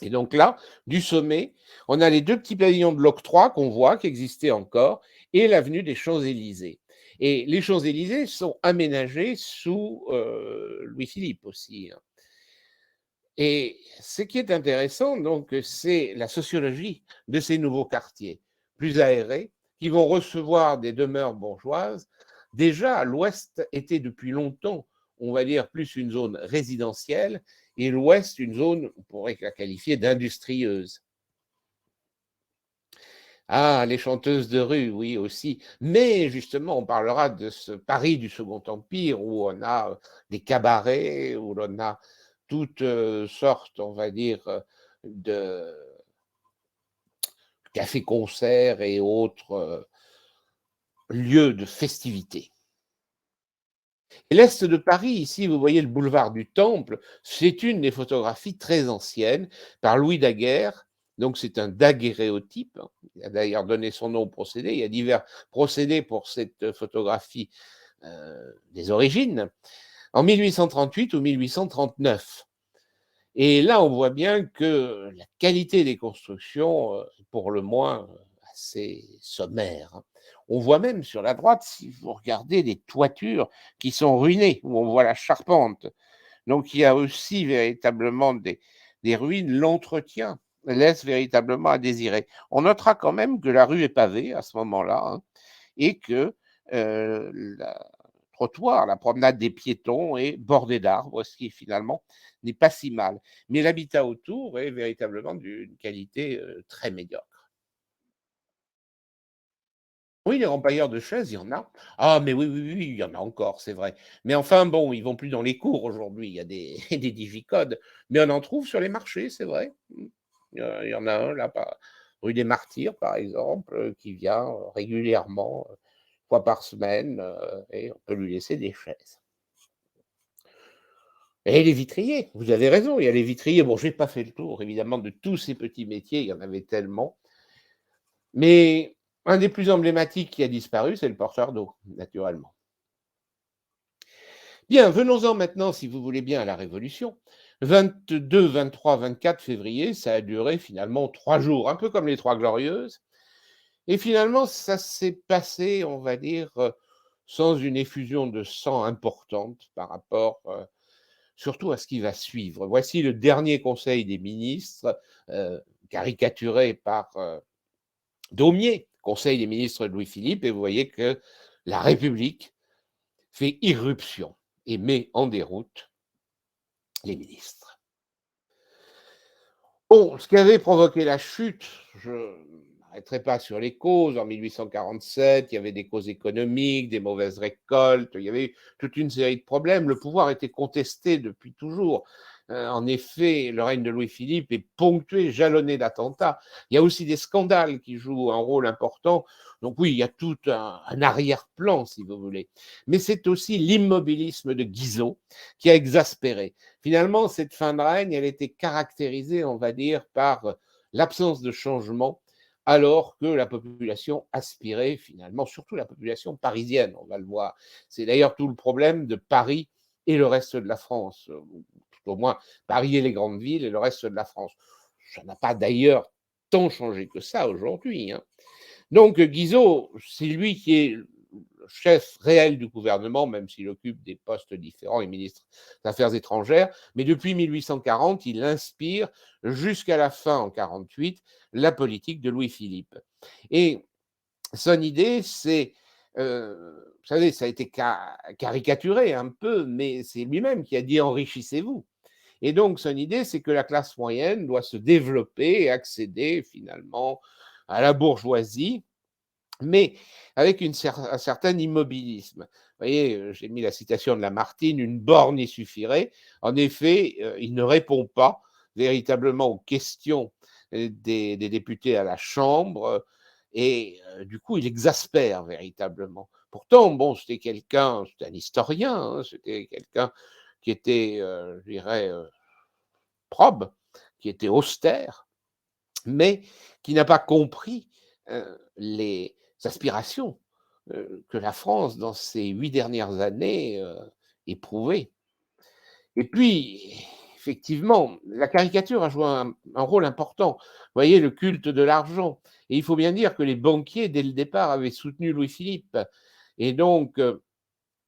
Et donc là, du sommet, on a les deux petits pavillons de l'octroi qu'on voit, qui existaient encore, et l'avenue des Champs-Élysées. Et les Champs-Élysées sont aménagés sous Louis-Philippe aussi, hein. Et ce qui est intéressant, donc, c'est la sociologie de ces nouveaux quartiers, plus aérés, qui vont recevoir des demeures bourgeoises. Déjà, l'Ouest était depuis longtemps, on va dire, plus une zone résidentielle, et l'Ouest, une zone, on pourrait la qualifier d'industrieuse. Ah, les chanteuses de rue, oui, aussi. Mais justement, on parlera de ce Paris du Second Empire où on a des cabarets, où l'on a toutes sortes, on va dire, de cafés-concerts et autres lieux de festivités. Et l'Est de Paris, ici, vous voyez le boulevard du Temple, c'est une des photographies très anciennes par Louis Daguerre. Donc, c'est un daguerréotype, hein. Il a d'ailleurs donné son nom au procédé. Il y a divers procédés pour cette photographie des origines. en 1838 ou 1839. Et là, on voit bien que la qualité des constructions, pour le moins, assez sommaire, hein. On voit même sur la droite, si vous regardez les toitures qui sont ruinées, où on voit la charpente. Donc il y a aussi véritablement des ruines. L'entretien laisse véritablement à désirer. On notera quand même que la rue est pavée à ce moment-là, hein, et que la trottoir, la promenade des piétons est bordée d'arbres, ce qui finalement n'est pas si mal. Mais l'habitat autour est véritablement d'une qualité très médiocre. Oui, les rempailleurs de chaises, il y en a. Ah, mais oui, oui, oui, il y en a encore, c'est vrai. Mais enfin, bon, ils vont plus dans les cours aujourd'hui. Il y a des, des digicodes, mais on en trouve sur les marchés, c'est vrai. Il y en a un là, rue des Martyrs, par exemple, qui vient régulièrement, fois par semaine, et on peut lui laisser des chaises. Et les vitriers, vous avez raison, il y a les vitriers. Bon, je n'ai pas fait le tour, évidemment, de tous ces petits métiers, il y en avait tellement. Mais un des plus emblématiques qui a disparu, c'est le porteur d'eau, naturellement. Bien, venons-en maintenant, si vous voulez bien, à la Révolution. 22, 23, 24 février, ça a duré finalement 3 jours, un peu comme les Trois Glorieuses. Et finalement, ça s'est passé, on va dire, sans une effusion de sang importante par rapport surtout à ce qui va suivre. Voici le dernier conseil des ministres, caricaturé par Daumier, conseil des ministres de Louis-Philippe, et vous voyez que la République fait irruption et met en déroute les ministres. Bon, ce qui avait provoqué la chute, je ne m'arrêterai pas sur les causes. En 1847, il y avait des causes économiques, des mauvaises récoltes, il y avait toute une série de problèmes. Le pouvoir était contesté depuis toujours. En effet, le règne de Louis-Philippe est ponctué, jalonné d'attentats. Il y a aussi des scandales qui jouent un rôle important. Donc oui, il y a tout un arrière-plan, si vous voulez. Mais c'est aussi l'immobilisme de Guizot qui a exaspéré. Finalement, cette fin de règne, elle était caractérisée, on va dire, par l'absence de changement, alors que la population aspirait finalement, surtout la population parisienne, on va le voir. C'est d'ailleurs tout le problème de Paris et le reste de la France, tout au moins Paris et les grandes villes et le reste de la France. Ça n'a pas d'ailleurs tant changé que ça aujourd'hui, hein. Donc Guizot, c'est lui qui est le chef réel du gouvernement, même s'il occupe des postes différents et ministre des Affaires étrangères. Mais depuis 1840, il inspire jusqu'à la fin, en 48, la politique de Louis-Philippe. Et son idée, c'est, vous savez, ça a été caricaturé un peu, mais c'est lui-même qui a dit enrichissez-vous. Et donc, son idée, c'est que la classe moyenne doit se développer et accéder finalement à la bourgeoisie, mais avec un certain immobilisme. Vous voyez, j'ai mis la citation de Lamartine, une borne y suffirait. En effet, il ne répond pas véritablement aux questions des députés à la Chambre, et du coup, il exaspère véritablement. Pourtant, bon, c'était un historien, hein, c'était quelqu'un qui était, je dirais, probe, qui était austère, mais qui n'a pas compris les aspirations que la France, dans ces 8 dernières années, éprouvait. Et puis, effectivement, la caricature a joué un rôle important. Vous voyez, le culte de l'argent. Et il faut bien dire que les banquiers, dès le départ, avaient soutenu Louis-Philippe. Et donc,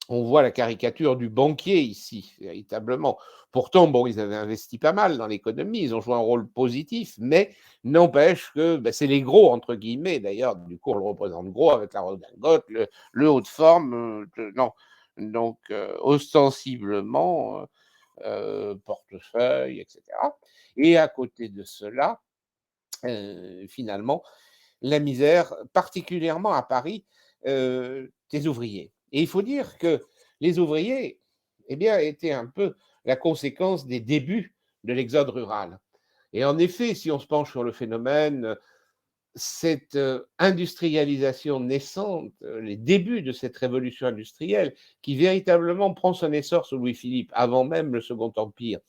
on voit la caricature du banquier ici, véritablement. Pourtant, bon, ils avaient investi pas mal dans l'économie, ils ont joué un rôle positif, mais n'empêche que ben, c'est les gros, entre guillemets, d'ailleurs, du coup, on le représente gros avec la redingote, le haut de forme, non. Donc, ostensiblement, portefeuille, etc. Et à côté de cela, finalement, la misère, particulièrement à Paris, des ouvriers. Et il faut dire que les ouvriers, eh bien, étaient un peu la conséquence des débuts de l'exode rural. Et en effet, si on se penche sur le phénomène, cette industrialisation naissante, les débuts de cette révolution industrielle, qui véritablement prend son essor sous Louis-Philippe, avant même le Second Empire,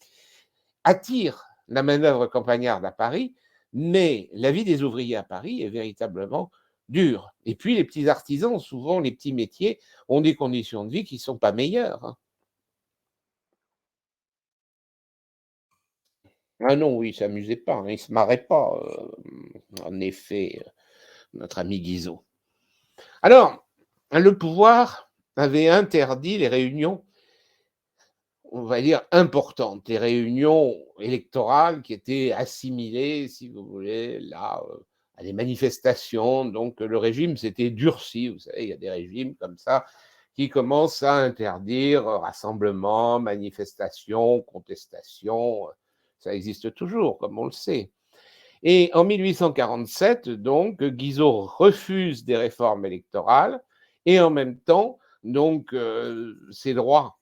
attire la main-d'œuvre campagnarde à Paris, mais la vie des ouvriers à Paris est véritablement dure. Et puis les petits artisans, souvent les petits métiers, ont des conditions de vie qui ne sont pas meilleures, hein. Ah non, oui, il s'amusait pas, hein, il se marrait pas, en effet, notre ami Guizot. Alors, le pouvoir avait interdit les réunions, on va dire, importantes, les réunions électorales qui étaient assimilées, si vous voulez, là, à des manifestations. Donc, le régime s'était durci. Vous savez, il y a des régimes comme ça qui commencent à interdire rassemblements, manifestations, contestations. Ça existe toujours, comme on le sait. Et en 1847, donc, Guizot refuse des réformes électorales et en même temps, donc, ses droits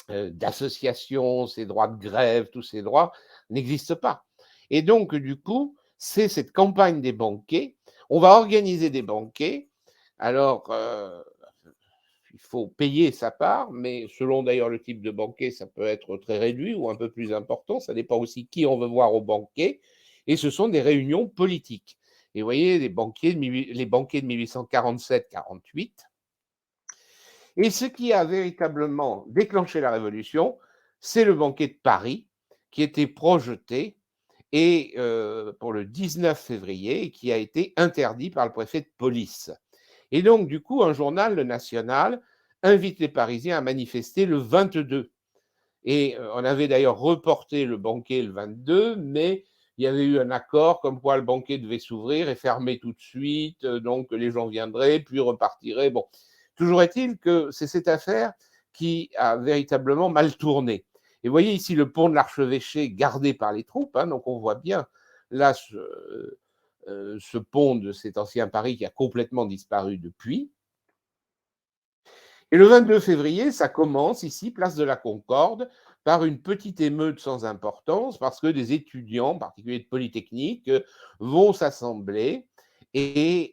d'association, ses droits de grève, tous ces droits n'existent pas. Et donc, du coup, c'est cette campagne des banquets. On va organiser des banquets. Alors, il faut payer sa part, mais selon d'ailleurs le type de banquet, ça peut être très réduit ou un peu plus important. Ça dépend aussi qui on veut voir au banquet. Et ce sont des réunions politiques. Et vous voyez, les banquets de 1847-48. Et ce qui a véritablement déclenché la Révolution, c'est le banquet de Paris qui était projeté et pour le 19 février et qui a été interdit par le préfet de police. Et donc, du coup, un journal, Le National, invite les Parisiens à manifester le 22. Et on avait d'ailleurs reporté le banquet le 22, mais il y avait eu un accord comme quoi le banquet devait s'ouvrir et fermer tout de suite, donc les gens viendraient, puis repartiraient. Bon, toujours est-il que c'est cette affaire qui a véritablement mal tourné. Et vous voyez ici le pont de l'Archevêché gardé par les troupes, hein, donc on voit bien là ce pont de cet ancien Paris qui a complètement disparu depuis. Et le 22 février, ça commence ici, place de la Concorde, par une petite émeute sans importance, parce que des étudiants, en particulier de Polytechnique, vont s'assembler et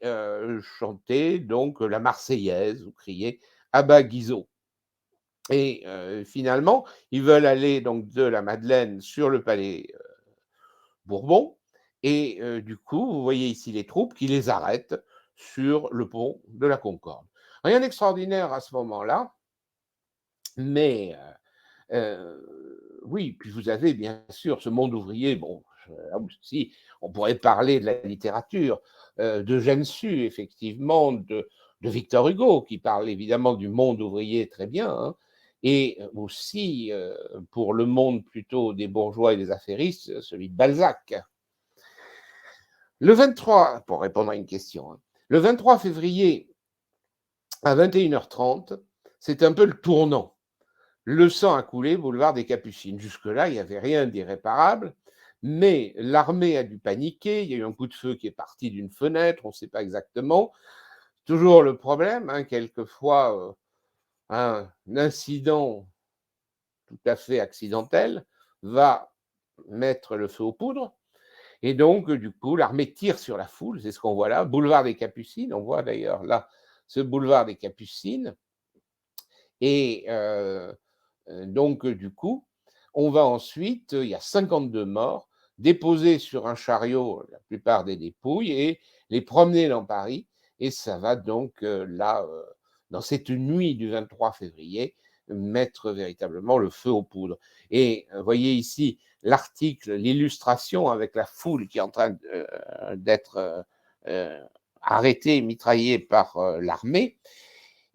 chanter donc la Marseillaise ou crier à bas Guizot. Et finalement, ils veulent aller donc de la Madeleine sur le palais Bourbon. Et du coup, vous voyez ici les troupes qui les arrêtent sur le pont de la Concorde. Rien d'extraordinaire à ce moment-là, mais oui, puis vous avez bien sûr ce monde ouvrier. Bon, là aussi, on pourrait parler de la littérature, d'Eugène Sue, effectivement, de Victor Hugo, qui parle évidemment du monde ouvrier très bien, hein, et aussi, pour le monde plutôt des bourgeois et des affairistes, celui de Balzac. Le 23, pour répondre à une question, hein, le 23 février à 21h30, c'est un peu le tournant. Le sang a coulé, boulevard des Capucines. Jusque-là, il n'y avait rien d'irréparable, mais l'armée a dû paniquer. Il y a eu un coup de feu qui est parti d'une fenêtre, on ne sait pas exactement. Toujours le problème, hein, quelquefois, un incident tout à fait accidentel va mettre le feu aux poudres. Et donc, du coup, l'armée tire sur la foule, c'est ce qu'on voit là, boulevard des Capucines. On voit d'ailleurs là ce boulevard des Capucines. Et donc, du coup, on va ensuite, il y a 52 morts, déposer sur un chariot la plupart des dépouilles et les promener dans Paris. Et ça va donc, là, dans cette nuit du 23 février, mettre véritablement le feu aux poudres. Et voyez ici l'article, l'illustration avec la foule qui est en train d'être arrêtée, mitraillée par l'armée.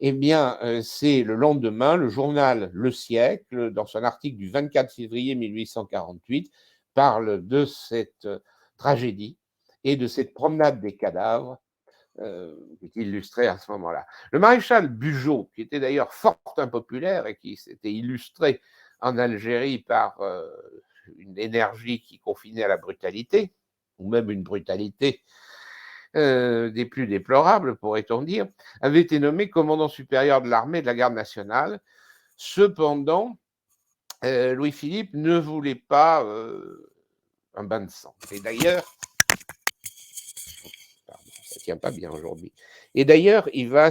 Eh bien, c'est le lendemain, le journal Le Siècle, dans son article du 24 février 1848, parle de cette tragédie et de cette promenade des cadavres qui est illustrée à ce moment-là. Le maréchal Bugeaud, qui était d'ailleurs fort impopulaire et qui s'était illustré en Algérie par une énergie qui confinait à la brutalité, ou même une brutalité des plus déplorables, pourrait-on dire, avait été nommé commandant supérieur de l'armée de la garde nationale. Cependant, Louis-Philippe ne voulait pas un bain de sang. Et d'ailleurs, pardon, ça tient pas bien aujourd'hui. Et d'ailleurs, il va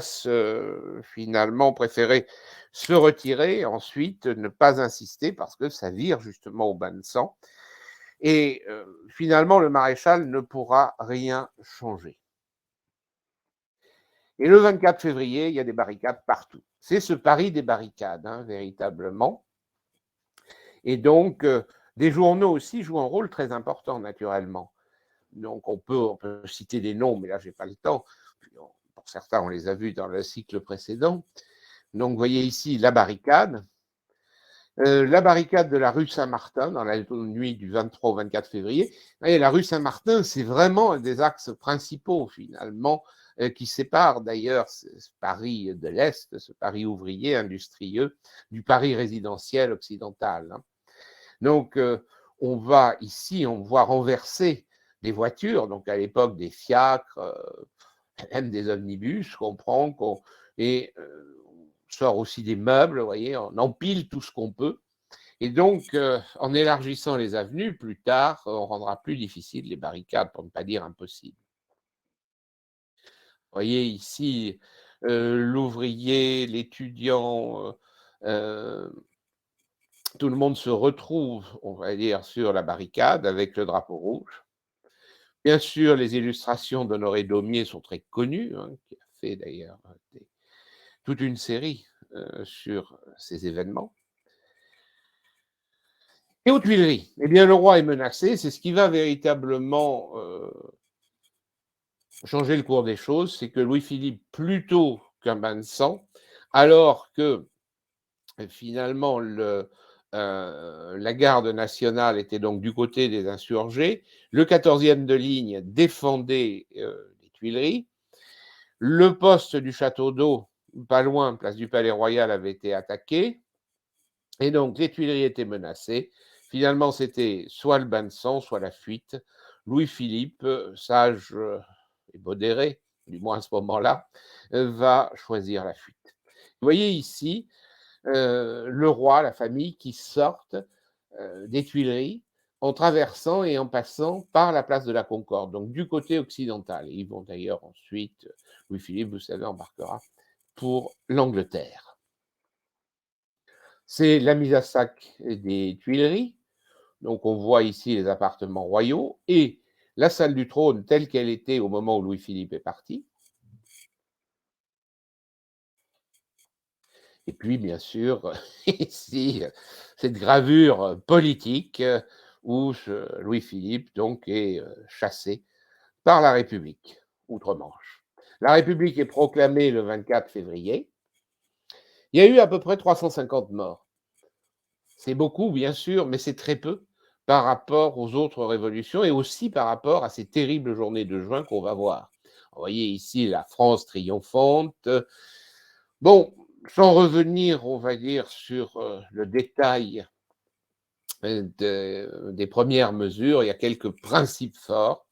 finalement préférer se retirer, ensuite ne pas insister parce que ça vire justement au bain de sang. Et finalement, le maréchal ne pourra rien changer. Et le 24 février, il y a des barricades partout. C'est ce Paris des barricades, hein, véritablement. Et donc, Des journaux aussi jouent un rôle très important, naturellement. Donc, on peut citer des noms, mais là, je n'ai pas le temps. Pour certains, on les a vus dans le cycle précédent. Donc, vous voyez ici la barricade de la rue Saint-Martin dans la nuit du 23 au 24 février. Et la rue Saint-Martin, c'est vraiment un des axes principaux, finalement, qui sépare d'ailleurs ce Paris de l'Est, ce Paris ouvrier, industrieux, du Paris résidentiel occidental. Donc, on va ici, on voit renverser des voitures, donc à l'époque des fiacres, même des omnibus, je comprends, et on sort aussi des meubles, vous voyez, on empile tout ce qu'on peut. Et donc, en élargissant les avenues, plus tard, on rendra plus difficile les barricades, pour ne pas dire impossible. Vous voyez ici l'ouvrier, l'étudiant, tout le monde se retrouve, on va dire, sur la barricade avec le drapeau rouge. Bien sûr, les illustrations d'Honoré Daumier sont très connues, hein, qui a fait d'ailleurs toute une série sur ces événements. Et aux Tuileries, eh bien, le roi est menacé, c'est ce qui va véritablement changer le cours des choses, c'est que Louis-Philippe, plutôt qu'un bain de sang, alors que finalement la garde nationale était donc du côté des insurgés, le 14e de ligne défendait les Tuileries, le poste du château d'eau, pas loin, place du Palais Royal, avait été attaqué, et donc les Tuileries étaient menacées. Finalement, c'était soit le bain de sang, soit la fuite. Louis-Philippe, sage et modéré, du moins à ce moment-là, va choisir la fuite. Vous voyez ici le roi, la famille qui sortent des Tuileries en traversant et en passant par la place de la Concorde, donc du côté occidental. Et ils vont d'ailleurs ensuite, Louis-Philippe, vous savez, embarquera pour l'Angleterre. C'est la mise à sac des Tuileries. Donc on voit ici les appartements royaux et la salle du trône telle qu'elle était au moment où Louis-Philippe est parti. Et puis, bien sûr, ici, cette gravure politique où Louis-Philippe donc est chassé par la République outre-Manche. La République est proclamée le 24 février. Il y a eu à peu près 350 morts. C'est beaucoup, bien sûr, mais c'est très peu par rapport aux autres révolutions et aussi par rapport à ces terribles journées de juin qu'on va voir. Vous voyez ici la France triomphante. Bon, sans revenir, on va dire, sur le détail des premières mesures, il y a quelques principes forts.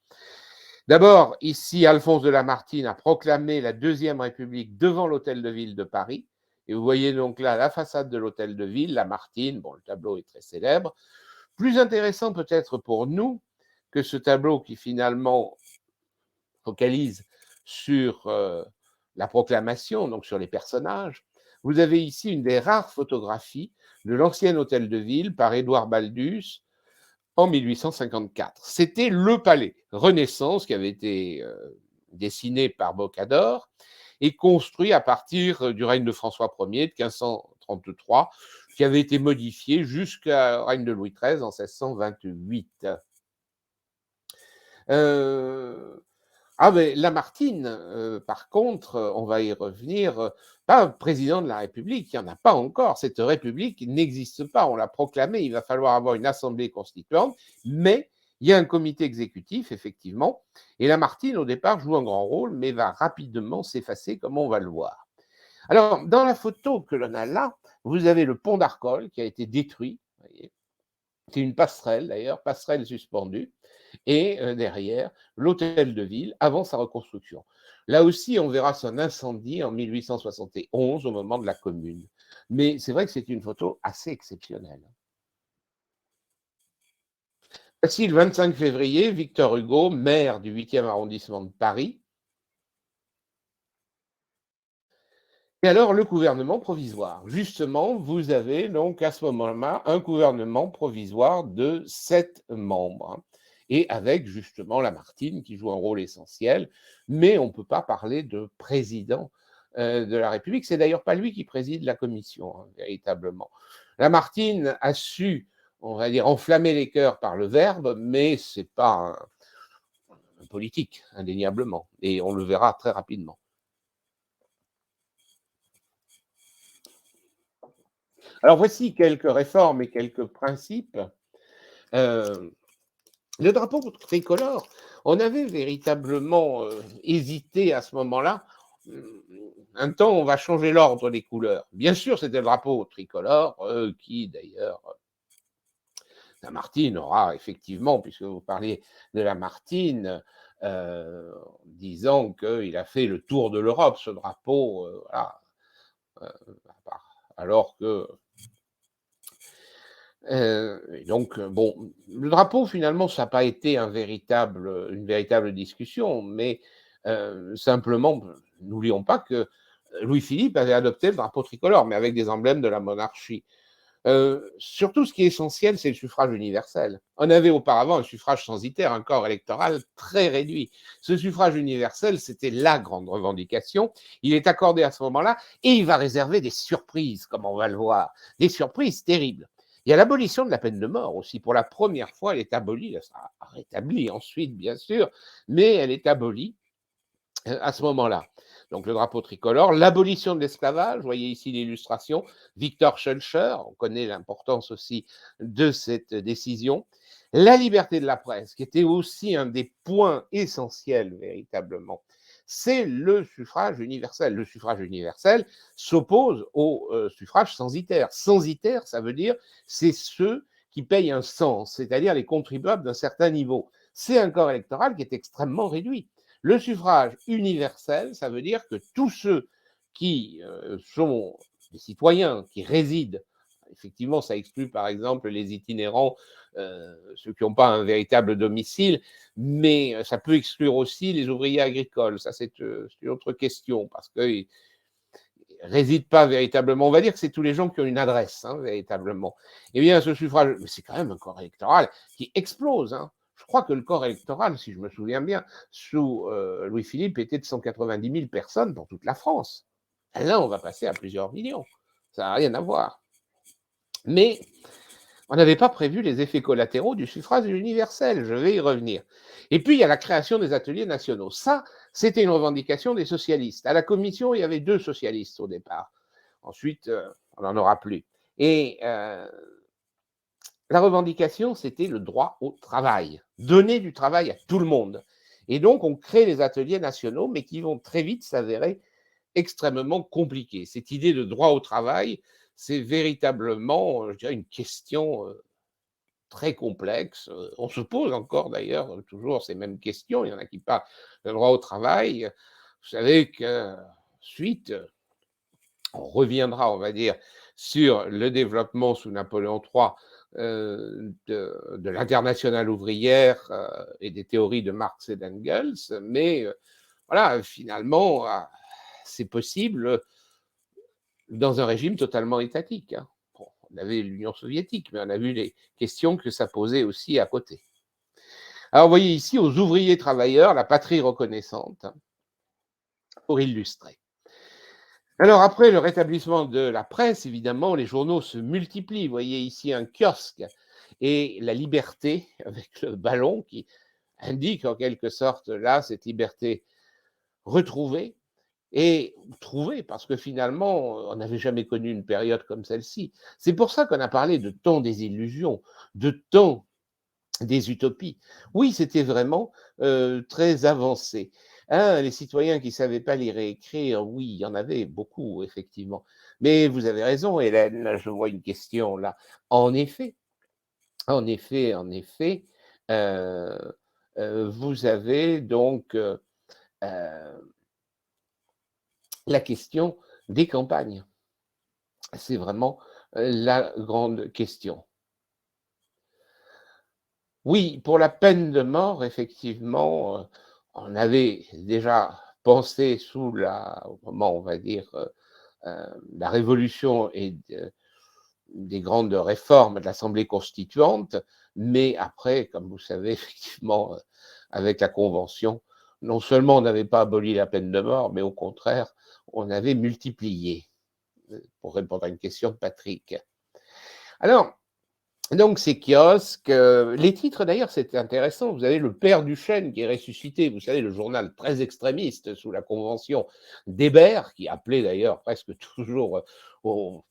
D'abord, ici, Alphonse de Lamartine a proclamé la Deuxième République devant l'Hôtel de Ville de Paris. Et vous voyez donc là la façade de l'Hôtel de Ville, Lamartine, bon, le tableau est très célèbre. Plus intéressant peut-être pour nous que ce tableau qui finalement focalise sur la proclamation, donc sur les personnages, vous avez ici une des rares photographies de l'ancien hôtel de ville par Édouard Baldus en 1854. C'était le palais Renaissance qui avait été dessiné par Bocador et construit à partir du règne de François Ier de 1533, qui avait été modifié jusqu'au règne de Louis XIII en 1628. Ah ben Lamartine, par contre, on va y revenir, pas président de la République, il n'y en a pas encore. Cette République n'existe pas, on l'a proclamée, il va falloir avoir une assemblée constituante, mais il y a un comité exécutif, effectivement, et Lamartine, au départ, joue un grand rôle, mais va rapidement s'effacer, comme on va le voir. Alors, dans la photo que l'on a là, vous avez le pont d'Arcole qui a été détruit, vous voyez. C'est une passerelle d'ailleurs, passerelle suspendue, et derrière, l'hôtel de ville avant sa reconstruction. Là aussi, on verra son incendie en 1871 au moment de la Commune. Mais c'est vrai que c'est une photo assez exceptionnelle. Voici le 25 février, Victor Hugo, maire du 8e arrondissement de Paris. Et alors, le gouvernement provisoire. Justement, vous avez donc à ce moment-là un gouvernement provisoire de 7 membres. Et avec justement Lamartine qui joue un rôle essentiel, mais on ne peut pas parler de président de la République. C'est d'ailleurs pas lui qui préside la commission, véritablement. Lamartine a su, on va dire, enflammer les cœurs par le verbe, mais ce n'est pas un politique, indéniablement. Et on le verra très rapidement. Alors voici quelques réformes et quelques principes. Le drapeau tricolore, on avait véritablement hésité à ce moment-là. Un temps, on va changer l'ordre des couleurs. Bien sûr, c'était le drapeau tricolore qui, d'ailleurs, Lamartine aura effectivement, puisque vous parliez de Lamartine, disant qu'il a fait le tour de l'Europe, ce drapeau, voilà, alors que donc, bon, le drapeau, finalement, ça n'a pas été une véritable discussion, mais simplement, n'oublions pas que Louis-Philippe avait adopté le drapeau tricolore, mais avec des emblèmes de la monarchie. Surtout, ce qui est essentiel, c'est le suffrage universel. On avait auparavant un suffrage censitaire, un corps électoral très réduit. Ce suffrage universel, c'était la grande revendication. Il est accordé à ce moment-là et il va réserver des surprises, comme on va le voir, des surprises terribles. Il y a l'abolition de la peine de mort aussi. Pour la première fois, elle est abolie. Elle sera rétablie ensuite, bien sûr, mais elle est abolie à ce moment-là. Donc le drapeau tricolore, l'abolition de l'esclavage, vous voyez ici l'illustration, Victor Schœlcher, on connaît l'importance aussi de cette décision, la liberté de la presse, qui était aussi un des points essentiels véritablement, c'est le suffrage universel. Le suffrage universel s'oppose au suffrage censitaire. Censitaire, ça veut dire c'est ceux qui payent un cens, c'est-à-dire les contribuables d'un certain niveau. C'est un corps électoral qui est extrêmement réduit. Le suffrage universel, ça veut dire que tous ceux qui sont des citoyens, qui résident, effectivement, ça exclut par exemple les itinérants, ceux qui n'ont pas un véritable domicile, mais ça peut exclure aussi les ouvriers agricoles. Ça, c'est une autre question, parce qu'ils ne résident pas véritablement. On va dire que c'est tous les gens qui ont une adresse, hein, véritablement. Eh bien, ce suffrage, c'est quand même un corps électoral qui explose, hein. Je crois que le corps électoral, si je me souviens bien, sous Louis-Philippe, était de 190 000 personnes dans toute la France. Là, on va passer à plusieurs millions. Ça n'a rien à voir. Mais on n'avait pas prévu les effets collatéraux du suffrage universel. Je vais y revenir. Et puis, il y a la création des ateliers nationaux. Ça, c'était une revendication des socialistes. À la commission, il y avait 2 socialistes au départ. Ensuite, on n'en aura plus. Et la revendication, c'était le droit au travail, donner du travail à tout le monde. Et donc, on crée les ateliers nationaux, mais qui vont très vite s'avérer extrêmement compliqués. Cette idée de droit au travail, c'est véritablement, je dirais, une question très complexe. On se pose encore d'ailleurs toujours ces mêmes questions. Il y en a qui parlent de droit au travail. Vous savez qu'ensuite, on reviendra, on va dire, sur le développement sous Napoléon III de l'internationale ouvrière et des théories de Marx et d'Engels, mais voilà, finalement, c'est possible dans un régime totalement étatique. Hein. Bon, on avait l'Union soviétique, mais on a vu les questions que ça posait aussi à côté. Alors, vous voyez ici, aux ouvriers travailleurs, la patrie reconnaissante, pour illustrer. Alors après le rétablissement de la presse, évidemment, les journaux se multiplient. Vous voyez ici un kiosque et la liberté avec le ballon qui indique en quelque sorte là cette liberté retrouvée et trouvée parce que finalement on n'avait jamais connu une période comme celle-ci. C'est pour ça qu'on a parlé de temps des illusions, de temps des utopies. Oui, c'était vraiment très avancé. Hein, les citoyens qui ne savaient pas lire et écrire, oui, il y en avait beaucoup, effectivement. Mais vous avez raison, Hélène, là, je vois une question là. En effet, en effet, en effet, euh, vous avez donc la question des campagnes. C'est vraiment la grande question. Oui, pour la peine de mort, effectivement, on avait déjà pensé au moment, on va dire, la Révolution et des grandes réformes de l'Assemblée constituante, mais après, comme vous savez, effectivement, avec la Convention, non seulement on n'avait pas aboli la peine de mort, mais au contraire, on avait multiplié, pour répondre à une question de Patrick. Alors, Donc ces kiosques, les titres d'ailleurs, c'était intéressant. Vous avez le père Duchesne qui est ressuscité, vous savez, le journal très extrémiste sous la convention d'Hébert, qui appelait d'ailleurs presque toujours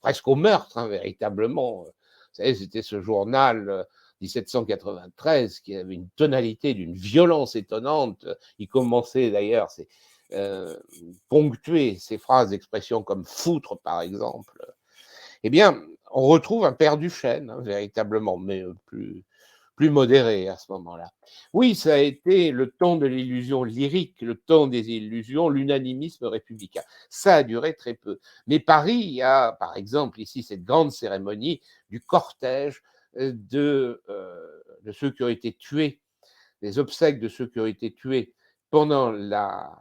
presque au meurtre, hein, véritablement. Vous savez, c'était ce journal 1793 qui avait une tonalité d'une violence étonnante. Il commençait d'ailleurs, c'est ponctué ces phrases d'expression comme foutre, par exemple. Eh bien, on retrouve un père Duchesne, hein, véritablement, mais plus modéré à ce moment-là. Oui, ça a été le temps de l'illusion lyrique, le temps des illusions, l'unanimisme républicain. Ça a duré très peu. Mais Paris a, par exemple, ici, cette grande cérémonie du cortège de ceux qui ont été tués, les obsèques de ceux qui ont été tués pendant la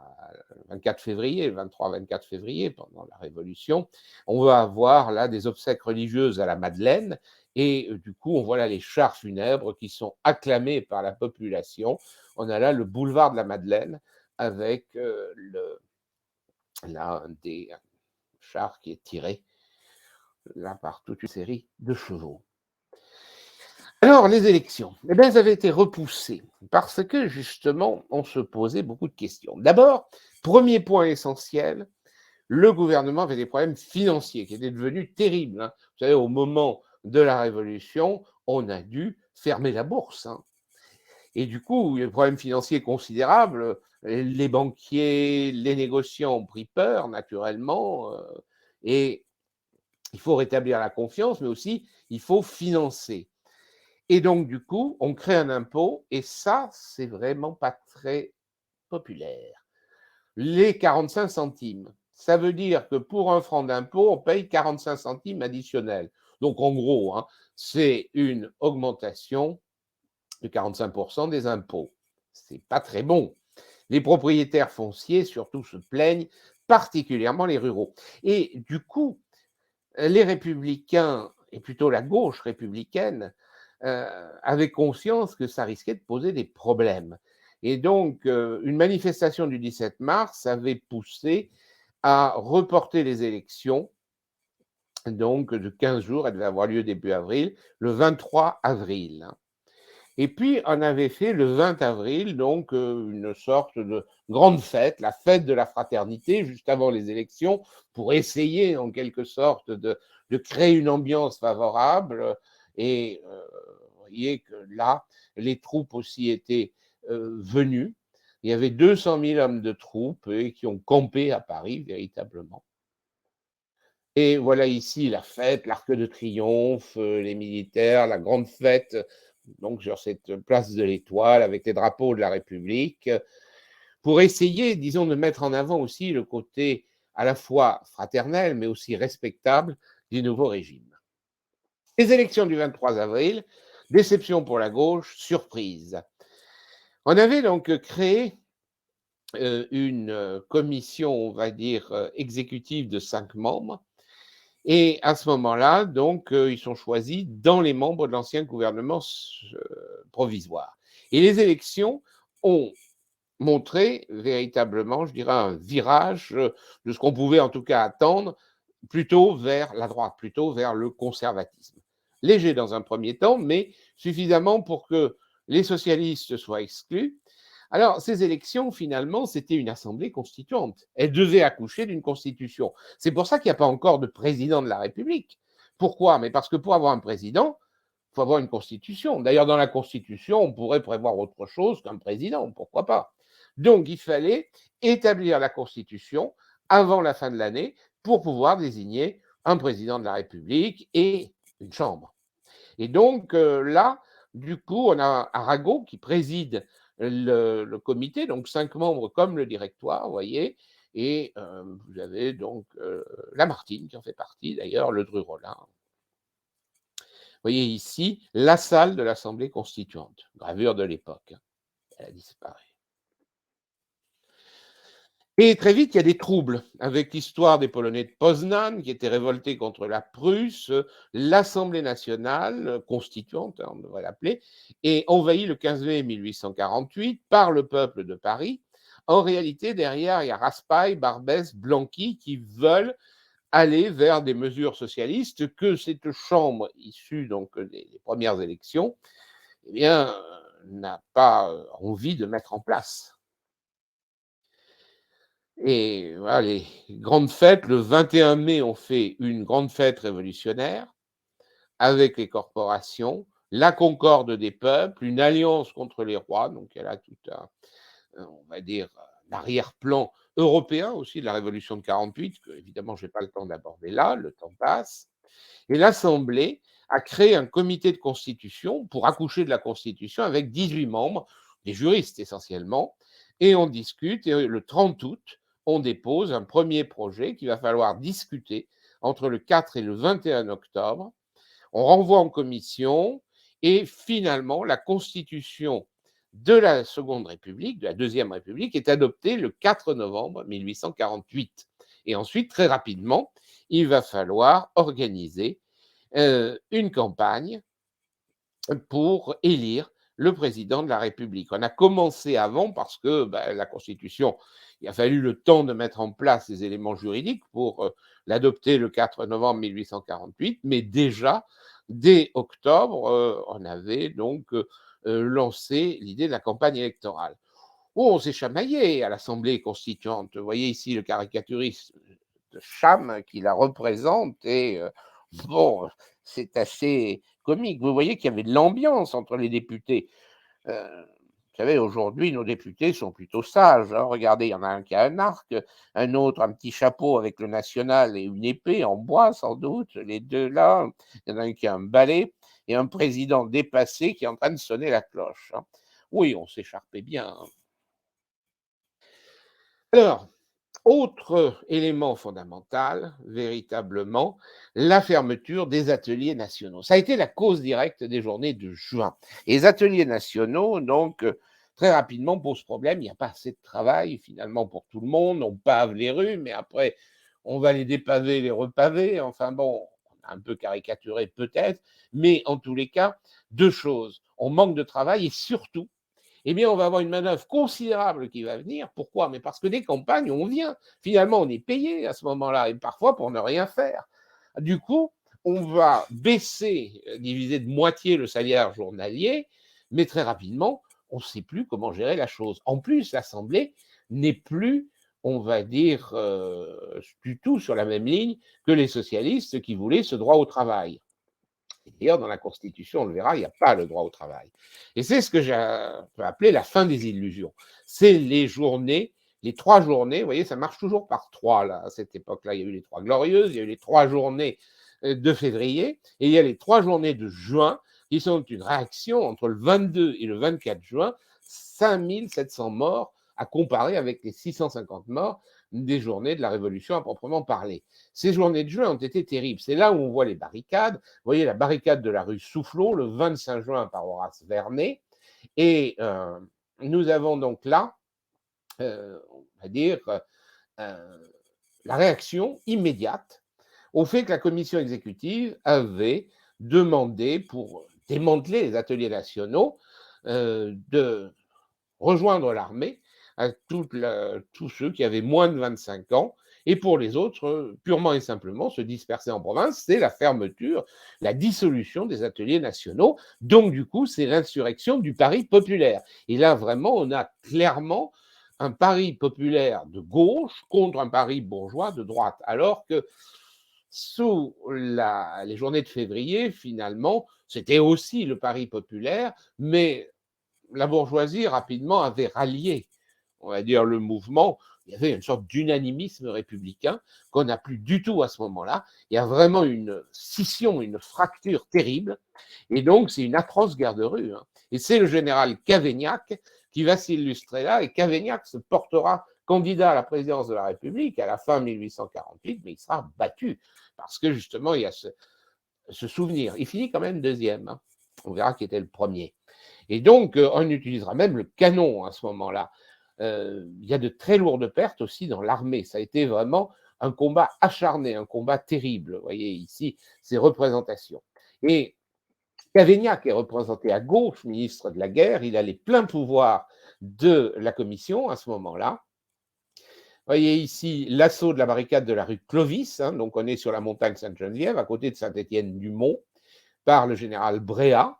24 février, le 23-24 février, pendant la Révolution. On va avoir là des obsèques religieuses à la Madeleine, et du coup, on voit là les chars funèbres qui sont acclamés par la population. On a là le boulevard de la Madeleine avec là, un des chars qui est tiré là par toute une série de chevaux. Alors, les élections, eh bien, elles avaient été repoussées parce que justement, on se posait beaucoup de questions. D'abord, premier point essentiel, le gouvernement avait des problèmes financiers qui étaient devenus terribles, hein. Vous savez, au moment de la Révolution, on a dû fermer la bourse, hein. Et du coup, il y a des problèmes financiers considérables. Les banquiers, les négociants ont pris peur, naturellement, et il faut rétablir la confiance, mais aussi il faut financer. Et donc, du coup, on crée un impôt, et ça, c'est vraiment pas très populaire. Les 45 centimes, ça veut dire que pour 1 franc d'impôt, on paye 45 centimes additionnels. Donc, en gros, hein, c'est une augmentation de 45% des impôts. C'est pas très bon. Les propriétaires fonciers, surtout, se plaignent, particulièrement les ruraux. Et du coup, les républicains, et plutôt la gauche républicaine, avaient conscience que ça risquait de poser des problèmes. Et donc, une manifestation du 17 mars avait poussé à reporter les élections, donc de 15 jours, elles devaient avoir lieu début avril, le 23 avril. Et puis, on avait fait le 20 avril, donc une sorte de grande fête, la fête de la fraternité, juste avant les élections, pour essayer, en quelque sorte, de créer une ambiance favorable. Et vous voyez que là, les troupes aussi étaient venues. Il y avait 200 000 hommes de troupes qui ont campé à Paris, véritablement. Et voilà ici la fête, l'Arc de Triomphe, les militaires, la grande fête, donc sur cette place de l'Étoile avec les drapeaux de la République, pour essayer, disons, de mettre en avant aussi le côté à la fois fraternel, mais aussi respectable du nouveau régime. Les élections du 23 avril, déception pour la gauche, surprise. On avait donc créé une commission, on va dire, exécutive de 5 membres. Et à ce moment-là, donc, ils sont choisis dans les membres de l'ancien gouvernement provisoire. Et les élections ont montré véritablement, je dirais, un virage de ce qu'on pouvait en tout cas attendre, plutôt vers la droite, plutôt vers le conservatisme. Léger dans un premier temps, mais suffisamment pour que les socialistes soient exclus. Alors, ces élections, finalement, c'était une assemblée constituante. Elle devait accoucher d'une constitution. C'est pour ça qu'il n'y a pas encore de président de la République. Pourquoi? Mais parce que pour avoir un président, il faut avoir une constitution. D'ailleurs, dans la constitution, on pourrait prévoir autre chose qu'un président, pourquoi pas? Donc, il fallait établir la constitution avant la fin de l'année pour pouvoir désigner un président de la République et une chambre. Et donc là, du coup, on a Arago qui préside le comité, donc 5 membres comme le directoire, vous voyez, et vous avez donc Lamartine qui en fait partie, d'ailleurs, Ledru-Rollin. Vous voyez ici la salle de l'Assemblée constituante, gravure de l'époque, hein. Elle a disparu. Et très vite, il y a des troubles avec l'histoire des Polonais de Poznan qui étaient révoltés contre la Prusse, l'Assemblée nationale constituante, on devrait l'appeler, est envahie le 15 mai 1848 par le peuple de Paris. En réalité, derrière, il y a Raspail, Barbès, Blanqui qui veulent aller vers des mesures socialistes que cette chambre issue donc des premières élections, eh bien, n'a pas envie de mettre en place. Et voilà, les grandes fêtes, le 21 mai, on fait une grande fête révolutionnaire avec les corporations, la concorde des peuples, une alliance contre les rois, donc elle a tout on va dire, un arrière-plan européen aussi de la révolution de 48, que évidemment je n'ai pas le temps d'aborder là, le temps passe. Et l'Assemblée a créé un comité de constitution pour accoucher de la constitution avec 18 membres, des juristes essentiellement, et on discute, et le 30 août, on dépose un premier projet qu'il va falloir discuter entre le 4 et le 21 octobre. On renvoie en commission et finalement la constitution de la Seconde République, de la Deuxième République, est adoptée le 4 novembre 1848. Et ensuite, très rapidement, il va falloir organiser une campagne pour élire le président de la République. On a commencé avant parce que la Constitution, il a fallu le temps de mettre en place les éléments juridiques pour l'adopter le 4 novembre 1848, mais déjà, dès octobre, on avait donc lancé l'idée de la campagne électorale. Oh, on s'est chamaillé à l'Assemblée constituante. Vous voyez ici le caricaturiste de Cham qui la représente et bon, c'est assez comique. Vous voyez qu'il y avait de l'ambiance entre les députés. Vous savez, aujourd'hui, nos députés sont plutôt sages, hein. Regardez, il y en a un qui a un arc, un autre un petit chapeau avec le national et une épée en bois, sans doute, les deux là. Il y en a un qui a un balai et un président dépassé qui est en train de sonner la cloche, hein. Oui, on s'écharpait bien, hein. Alors, autre élément fondamental, véritablement, la fermeture des ateliers nationaux. Ça a été la cause directe des journées de juin. Et les ateliers nationaux, donc, très rapidement posent problème. Il n'y a pas assez de travail, finalement, pour tout le monde. On pave les rues, mais après, on va les dépaver, les repaver. Enfin bon, on a un peu caricaturé peut-être, mais en tous les cas, deux choses. On manque de travail et surtout, eh bien, on va avoir une manœuvre considérable qui va venir. Pourquoi? Mais parce que des campagnes, on vient. Finalement, on est payé à ce moment-là, et parfois pour ne rien faire. Du coup, on va baisser, diviser de moitié le salaire journalier, mais très rapidement, on ne sait plus comment gérer la chose. En plus, l'Assemblée n'est plus, on va dire, du tout sur la même ligne que les socialistes qui voulaient ce droit au travail. D'ailleurs, dans la Constitution, on le verra, il n'y a pas le droit au travail. Et c'est ce que j'ai appelé la fin des illusions. C'est les journées, les 3 journées, vous voyez, ça marche toujours par 3, là, à cette époque-là. Il y a eu les 3 glorieuses, il y a eu les 3 journées de février, et il y a les 3 journées de juin, qui sont une réaction entre le 22 et le 24 juin, 5700 morts, à comparer avec les 650 morts des journées de la Révolution à proprement parler. Ces journées de juin ont été terribles. C'est là où on voit les barricades. Vous voyez la barricade de la rue Soufflot, le 25 juin par Horace Vernet. Et nous avons donc là, on va dire, la réaction immédiate au fait que la commission exécutive avait demandé, pour démanteler les ateliers nationaux, de rejoindre l'armée à tous ceux qui avaient moins de 25 ans, et pour les autres, purement et simplement, se disperser en province, c'est la fermeture, la dissolution des ateliers nationaux. Donc, du coup, c'est l'insurrection du Paris populaire. Et là, vraiment, on a clairement un Paris populaire de gauche contre un Paris bourgeois de droite. Alors que sous les journées de février, finalement, c'était aussi le Paris populaire, mais la bourgeoisie rapidement avait rallié, on va dire, le mouvement. Il y avait une sorte d'unanimisme républicain qu'on n'a plus du tout à ce moment-là. Il y a vraiment une scission, une fracture terrible. Et donc, c'est une atroce guerre de rue, hein. Et c'est le général Cavaignac qui va s'illustrer là. Et Cavaignac se portera candidat à la présidence de la République à la fin 1848, mais il sera battu parce que justement, il y a ce souvenir. Il finit quand même deuxième, hein. On verra qui était le premier. Et donc, on utilisera même le canon à ce moment-là. Il y a de très lourdes pertes aussi dans l'armée. Ça a été vraiment un combat acharné, un combat terrible. Vous voyez ici ces représentations. Et Cavaignac est représenté à gauche, ministre de la guerre. Il a les pleins pouvoirs de la commission à ce moment-là. Voyez ici l'assaut de la barricade de la rue Clovis, hein, donc on est sur la montagne Sainte-Geneviève, à côté de Saint-Étienne-du-Mont, par le général Bréat.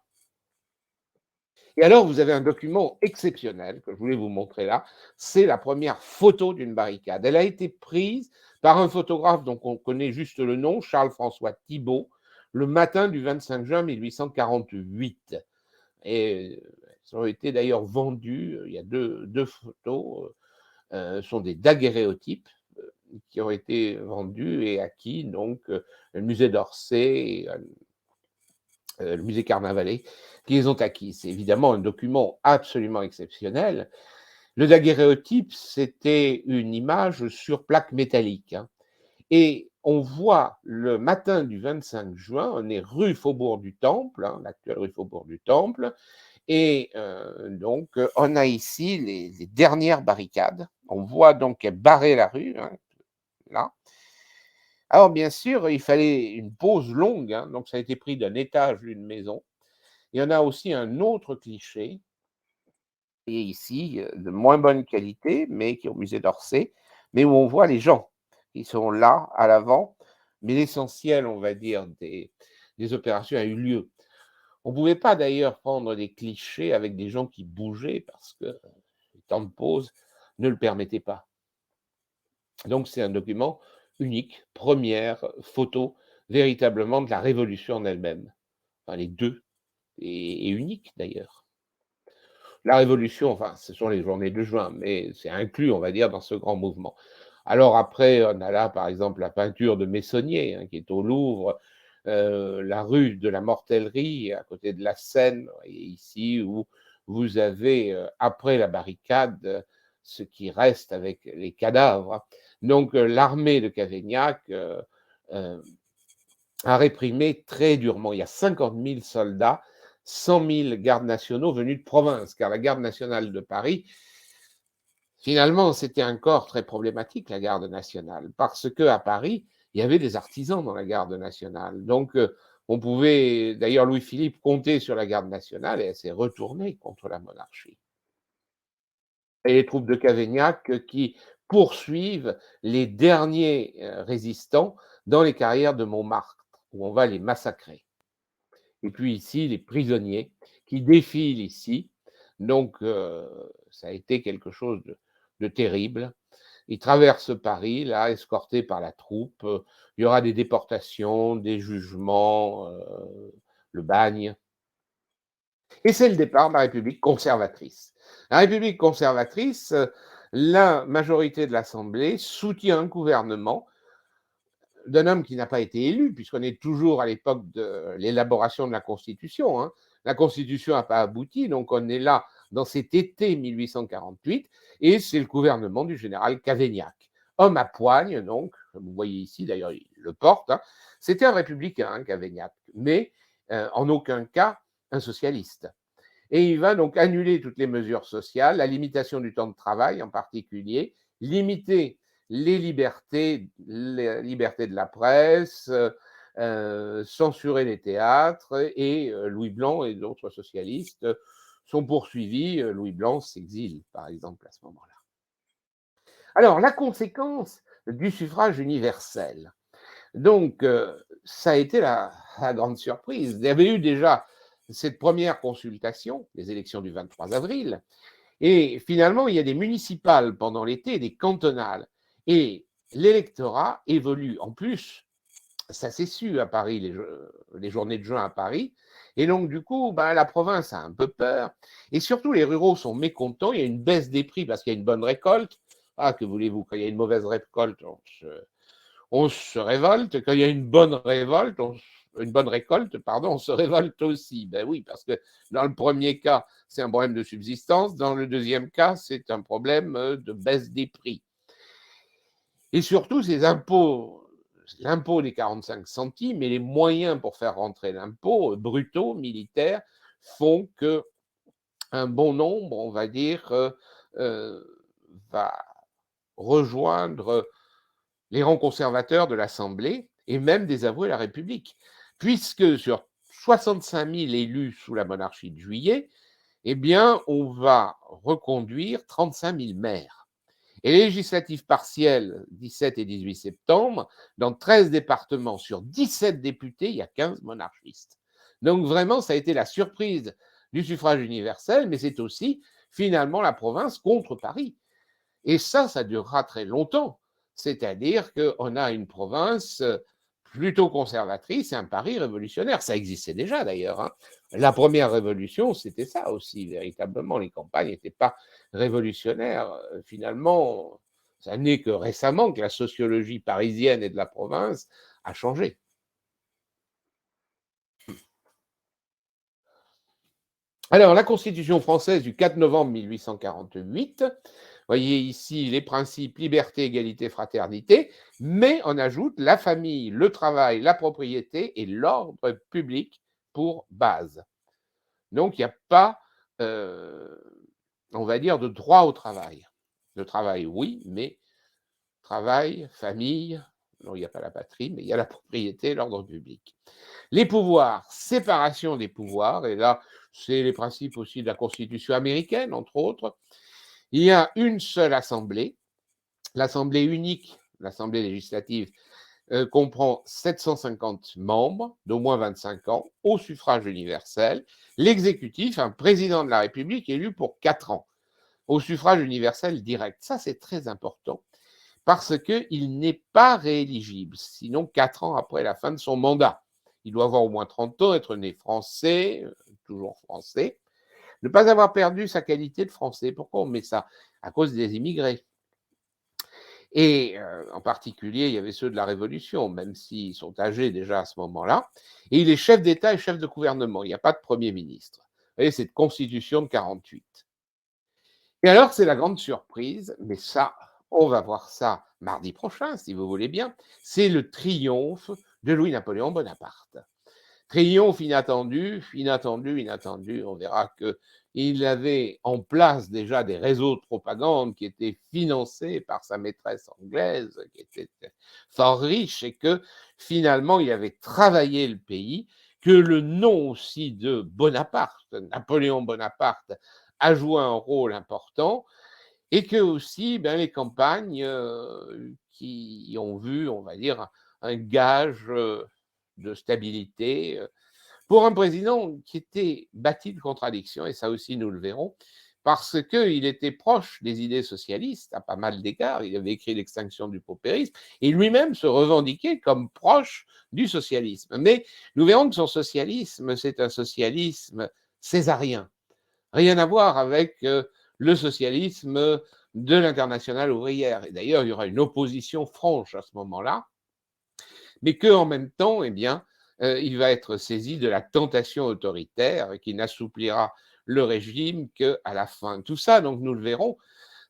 Et alors, vous avez un document exceptionnel que je voulais vous montrer là. C'est la première photo d'une barricade. Elle a été prise par un photographe dont on connaît juste le nom, Charles-François Thibault, le matin du 25 juin 1848. Et elles ont été d'ailleurs vendues. Il y a deux photos, sont des daguerréotypes qui ont été vendus et acquis, donc le musée d'Orsay, le musée Carnavalet, qui les ont acquis. C'est évidemment un document absolument exceptionnel. Le daguerréotype, c'était une image sur plaque métallique. Hein. Et on voit le matin du 25 juin, on est rue Faubourg du Temple, hein, l'actuelle rue Faubourg du Temple, et donc on a ici les dernières barricades. On voit donc qu'elle barrait la rue, hein, là. Alors bien sûr, il fallait une pause longue, hein, donc ça a été pris d'un étage d'une maison. Il y en a aussi un autre cliché, et ici, de moins bonne qualité, mais qui est au musée d'Orsay, mais où on voit les gens qui sont là, à l'avant, mais l'essentiel, on va dire, des opérations a eu lieu. On ne pouvait pas d'ailleurs prendre des clichés avec des gens qui bougeaient parce que les temps de pause ne le permettaient pas. Donc c'est un document unique, première photo véritablement de la révolution en elle-même. Enfin, les deux, et unique d'ailleurs. La Révolution, enfin, ce sont les journées de juin, mais c'est inclus, on va dire, dans ce grand mouvement. Alors après, on a là, par exemple, la peinture de Meissonnier, hein, qui est au Louvre, la rue de la Mortellerie, à côté de la Seine, et ici où vous avez, après la barricade, ce qui reste avec les cadavres. Donc l'armée de Cavaignac a réprimé très durement. Il y a 50 000 soldats, 100 000 gardes nationaux venus de province, car la garde nationale de Paris, finalement, c'était un corps très problématique, la garde nationale, parce qu'à Paris, il y avait des artisans dans la garde nationale. Donc, on pouvait, d'ailleurs, Louis-Philippe compter sur la garde nationale et elle s'est retournée contre la monarchie. Et les troupes de Cavaignac qui poursuivent les derniers résistants dans les carrières de Montmartre, où on va les massacrer. Et puis ici, les prisonniers qui défilent ici. Donc, ça a été quelque chose de terrible. Ils traversent Paris, là, escortés par la troupe. Il y aura des déportations, des jugements, le bagne. Et c'est le départ de la République conservatrice. La République conservatrice, la majorité de l'Assemblée soutient un gouvernement d'un homme qui n'a pas été élu, puisqu'on est toujours à l'époque de l'élaboration de la Constitution. Hein. La Constitution n'a pas abouti, donc on est là dans cet été 1848, et c'est le gouvernement du général Cavaignac. Homme à poigne, donc, comme vous voyez ici, d'ailleurs, il le porte. Hein. C'était un républicain, hein, Cavaignac, mais en aucun cas un socialiste. Et il va donc annuler toutes les mesures sociales, la limitation du temps de travail en particulier, limiter les libertés de la presse, censurer les théâtres, et Louis Blanc et d'autres socialistes sont poursuivis. Louis Blanc s'exile, par exemple, à ce moment-là. Alors, la conséquence du suffrage universel. Donc, ça a été la grande surprise. Il y avait eu déjà cette première consultation, les élections du 23 avril, et finalement, il y a des municipales pendant l'été et des cantonales. Et l'électorat évolue. En plus, ça s'est su à Paris, les journées de juin à Paris. Et donc, du coup, ben, la province a un peu peur. Et surtout, les ruraux sont mécontents. Il y a une baisse des prix parce qu'il y a une bonne récolte. Ah, que voulez-vous, quand il y a une mauvaise récolte, on se révolte. Quand il y a une bonne révolte, une bonne récolte, pardon, on se révolte aussi. Ben oui, parce que dans le premier cas, c'est un problème de subsistance. Dans le deuxième cas, c'est un problème de baisse des prix. Et surtout, ces impôts, l'impôt des 45 centimes et les moyens pour faire rentrer l'impôt, brutaux, militaires, font que un bon nombre, on va dire, va rejoindre les rangs conservateurs de l'Assemblée et même désavouer la République, puisque sur 65 000 élus sous la monarchie de Juillet, eh bien, on va reconduire 35 000 maires. Et les législatives partielles, 17 et 18 septembre, dans 13 départements sur 17 députés, il y a 15 monarchistes. Donc vraiment, ça a été la surprise du suffrage universel, mais c'est aussi finalement la province contre Paris. Et ça durera très longtemps. C'est-à-dire qu'on a une province plutôt conservatrice et un Paris révolutionnaire. Ça existait déjà d'ailleurs. Hein. La première révolution, c'était ça aussi, véritablement. Les campagnes n'étaient pas révolutionnaires. Finalement, ça n'est que récemment que la sociologie parisienne et de la province a changé. Alors, la Constitution française du 4 novembre 1848, voyez ici les principes liberté, égalité, fraternité, mais on ajoute la famille, le travail, la propriété et l'ordre public pour base. Donc, il n'y a pas, on va dire, de droit au travail. Le travail, oui, mais travail, famille, non, il n'y a pas la patrie, mais il y a la propriété, l'ordre public. Les pouvoirs, séparation des pouvoirs, et là, c'est les principes aussi de la Constitution américaine, entre autres. Il y a une seule assemblée, l'assemblée unique, l'assemblée législative, comprend 750 membres d'au moins 25 ans au suffrage universel. L'exécutif, un président de la République élu pour 4 ans au suffrage universel direct. Ça, c'est très important parce qu'il n'est pas rééligible, sinon 4 ans après la fin de son mandat. Il doit avoir au moins 30 ans, être né français, toujours français, ne pas avoir perdu sa qualité de français. Pourquoi on met ça? À cause des immigrés. Et en particulier, il y avait ceux de la Révolution, même s'ils sont âgés déjà à ce moment-là. Et il est chef d'État et chef de gouvernement. Il n'y a pas de Premier ministre. Vous voyez, cette constitution de 48. Et alors, c'est la grande surprise, mais ça, on va voir ça mardi prochain, si vous voulez bien, c'est le triomphe de Louis-Napoléon Bonaparte. Triomphe inattendu, inattendu, inattendu. On verra qu'il avait en place déjà des réseaux de propagande qui étaient financés par sa maîtresse anglaise, qui était fort riche, et que finalement, il avait travaillé le pays, que le nom aussi de Bonaparte, Napoléon Bonaparte, a joué un rôle important, et que aussi les campagnes qui ont vu, on va dire, un gage de stabilité pour un président qui était bâti de contradictions, et ça aussi nous le verrons, parce qu'il était proche des idées socialistes à pas mal d'égards. Il avait écrit L'extinction du paupérisme, et lui-même se revendiquait comme proche du socialisme. Mais nous verrons que son socialisme, c'est un socialisme césarien. Rien à voir avec le socialisme de l'Internationale ouvrière. Et d'ailleurs, il y aura une opposition franche à ce moment-là, mais qu'en même temps, il va être saisi de la tentation autoritaire qui n'assouplira le régime qu'à la fin. Tout ça, donc, nous le verrons.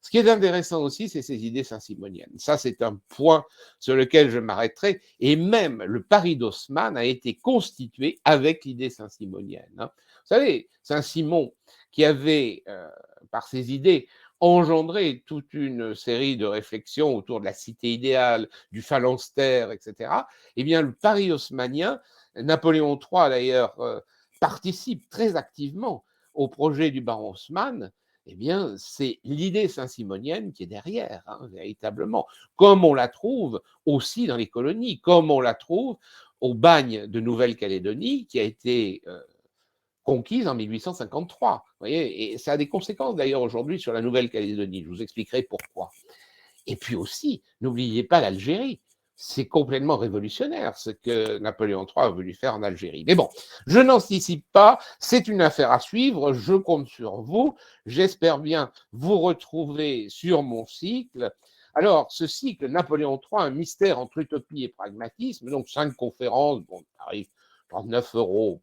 Ce qui est intéressant aussi, c'est ces idées saint-simoniennes. Ça, c'est un point sur lequel je m'arrêterai. Et même le Paris d'Haussmann a été constitué avec l'idée saint-simonienne. Vous savez, Saint-Simon, qui avait, par ses idées, engendré toute une série de réflexions autour de la cité idéale, du phalanstère, etc., eh bien, le Paris haussmannien, Napoléon III d'ailleurs participe très activement au projet du baron Haussmann, eh bien, c'est l'idée saint-simonienne qui est derrière, véritablement, comme on la trouve aussi dans les colonies, comme on la trouve au bagne de Nouvelle-Calédonie, qui a été conquise en 1853. Vous voyez, et ça a des conséquences d'ailleurs aujourd'hui sur la Nouvelle-Calédonie. Je vous expliquerai pourquoi. Et puis aussi, n'oubliez pas l'Algérie. C'est complètement révolutionnaire ce que Napoléon III a voulu faire en Algérie. Mais bon, je n'anticipe pas, c'est une affaire à suivre, je compte sur vous, j'espère bien vous retrouver sur mon cycle. Alors, ce cycle, Napoléon III, un mystère entre utopie et pragmatisme, donc 5 conférences, bon, tarif 39 €,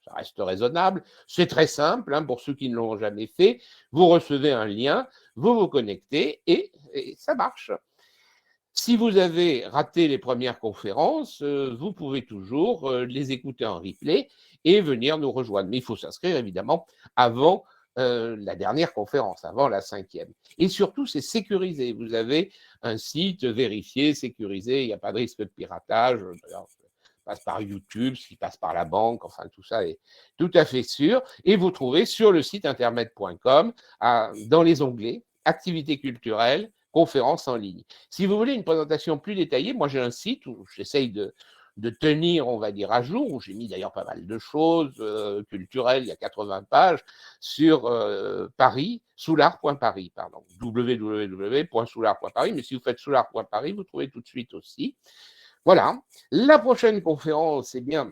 ça reste raisonnable. C'est très simple, pour ceux qui ne l'ont jamais fait. Vous recevez un lien, vous vous connectez et ça marche. Si vous avez raté les premières conférences, vous pouvez toujours les écouter en replay et venir nous rejoindre. Mais il faut s'inscrire évidemment avant la dernière conférence, avant la 5e. Et surtout, c'est sécurisé. Vous avez un site vérifié, sécurisé, il n'y a pas de risque de piratage. Passe par YouTube, ce qui passe par la banque, enfin tout ça est tout à fait sûr. Et vous trouvez sur le site internet.com, dans les onglets activités culturelles, conférence en ligne. Si vous voulez une présentation plus détaillée, moi j'ai un site où j'essaye de tenir, on va dire, à jour, où j'ai mis d'ailleurs pas mal de choses culturelles, il y a 80 pages, sur Paris, soulard.paris, pardon, www.soulard.paris, mais si vous faites soulard.paris, vous trouvez tout de suite aussi. Voilà. La prochaine conférence, eh bien,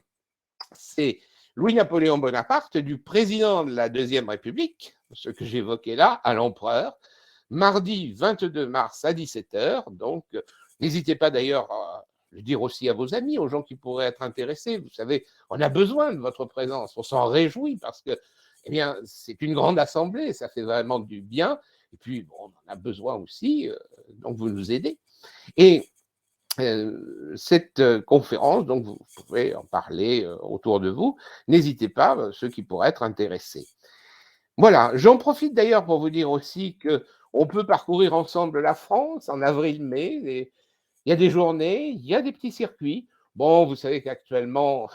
c'est Louis-Napoléon Bonaparte, du président de la Deuxième République, ce que j'évoquais là, à l'empereur, mardi 22 mars à 17h. Donc, n'hésitez pas d'ailleurs à le dire aussi à vos amis, aux gens qui pourraient être intéressés. Vous savez, on a besoin de votre présence, on s'en réjouit parce que, eh bien, c'est une grande assemblée, ça fait vraiment du bien. Et puis, bon, on en a besoin aussi, donc vous nous aidez. Et cette conférence, donc vous pouvez en parler autour de vous. N'hésitez pas, ceux qui pourraient être intéressés. Voilà, j'en profite d'ailleurs pour vous dire aussi qu'on peut parcourir ensemble la France en avril-mai. Il y a des journées, il y a des petits circuits. Bon, vous savez qu'actuellement,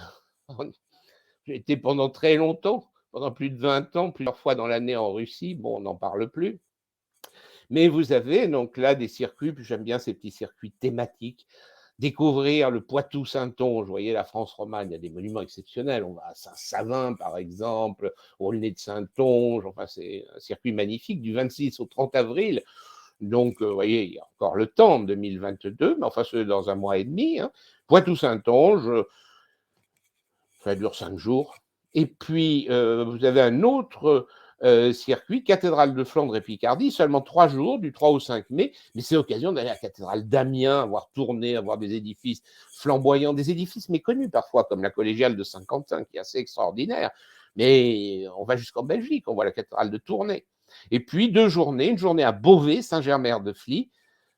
j'ai été pendant très longtemps, pendant plus de 20 ans, plusieurs fois dans l'année en Russie. Bon, on n'en parle plus. Mais vous avez donc là des circuits, puis j'aime bien ces petits circuits thématiques. Découvrir le Poitou-Saintonge, vous voyez, la France romane, il y a des monuments exceptionnels. On va à Saint-Savin, par exemple, au Nez de Saintonge. Enfin, c'est un circuit magnifique du 26 au 30 avril. Donc, vous voyez, il y a encore le temps, 2022, mais enfin, c'est dans un mois et demi. Hein. Poitou-Saintonge, ça dure 5 jours. Et puis, vous avez un autre circuit, cathédrale de Flandre et Picardie, seulement 3 jours, du 3 au 5 mai, mais c'est l'occasion d'aller à la cathédrale d'Amiens, avoir tourné, avoir des édifices flamboyants, des édifices méconnus parfois, comme la collégiale de Saint-Quentin, qui est assez extraordinaire, mais on va jusqu'en Belgique, on voit la cathédrale de Tournai. Et puis 2 journées, une journée à Beauvais, Saint-Germer-de-Fly.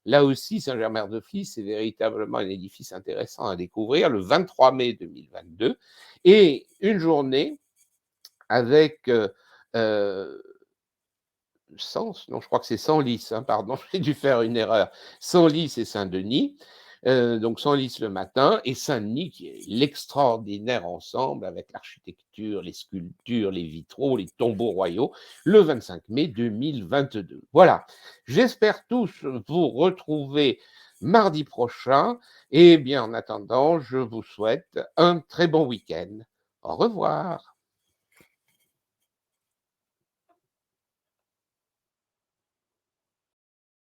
Là aussi, Saint-Germer-de-Fly, c'est véritablement un édifice intéressant à découvrir, le 23 mai 2022, et une journée avec Sens, non, je crois que c'est Senlis, hein, pardon, j'ai dû faire une erreur. Senlis et Saint-Denis, donc Senlis le matin, et Saint-Denis qui est l'extraordinaire ensemble avec l'architecture, les sculptures, les vitraux, les tombeaux royaux, le 25 mai 2022. Voilà, j'espère tous vous retrouver mardi prochain, et bien en attendant, je vous souhaite un très bon week-end. Au revoir.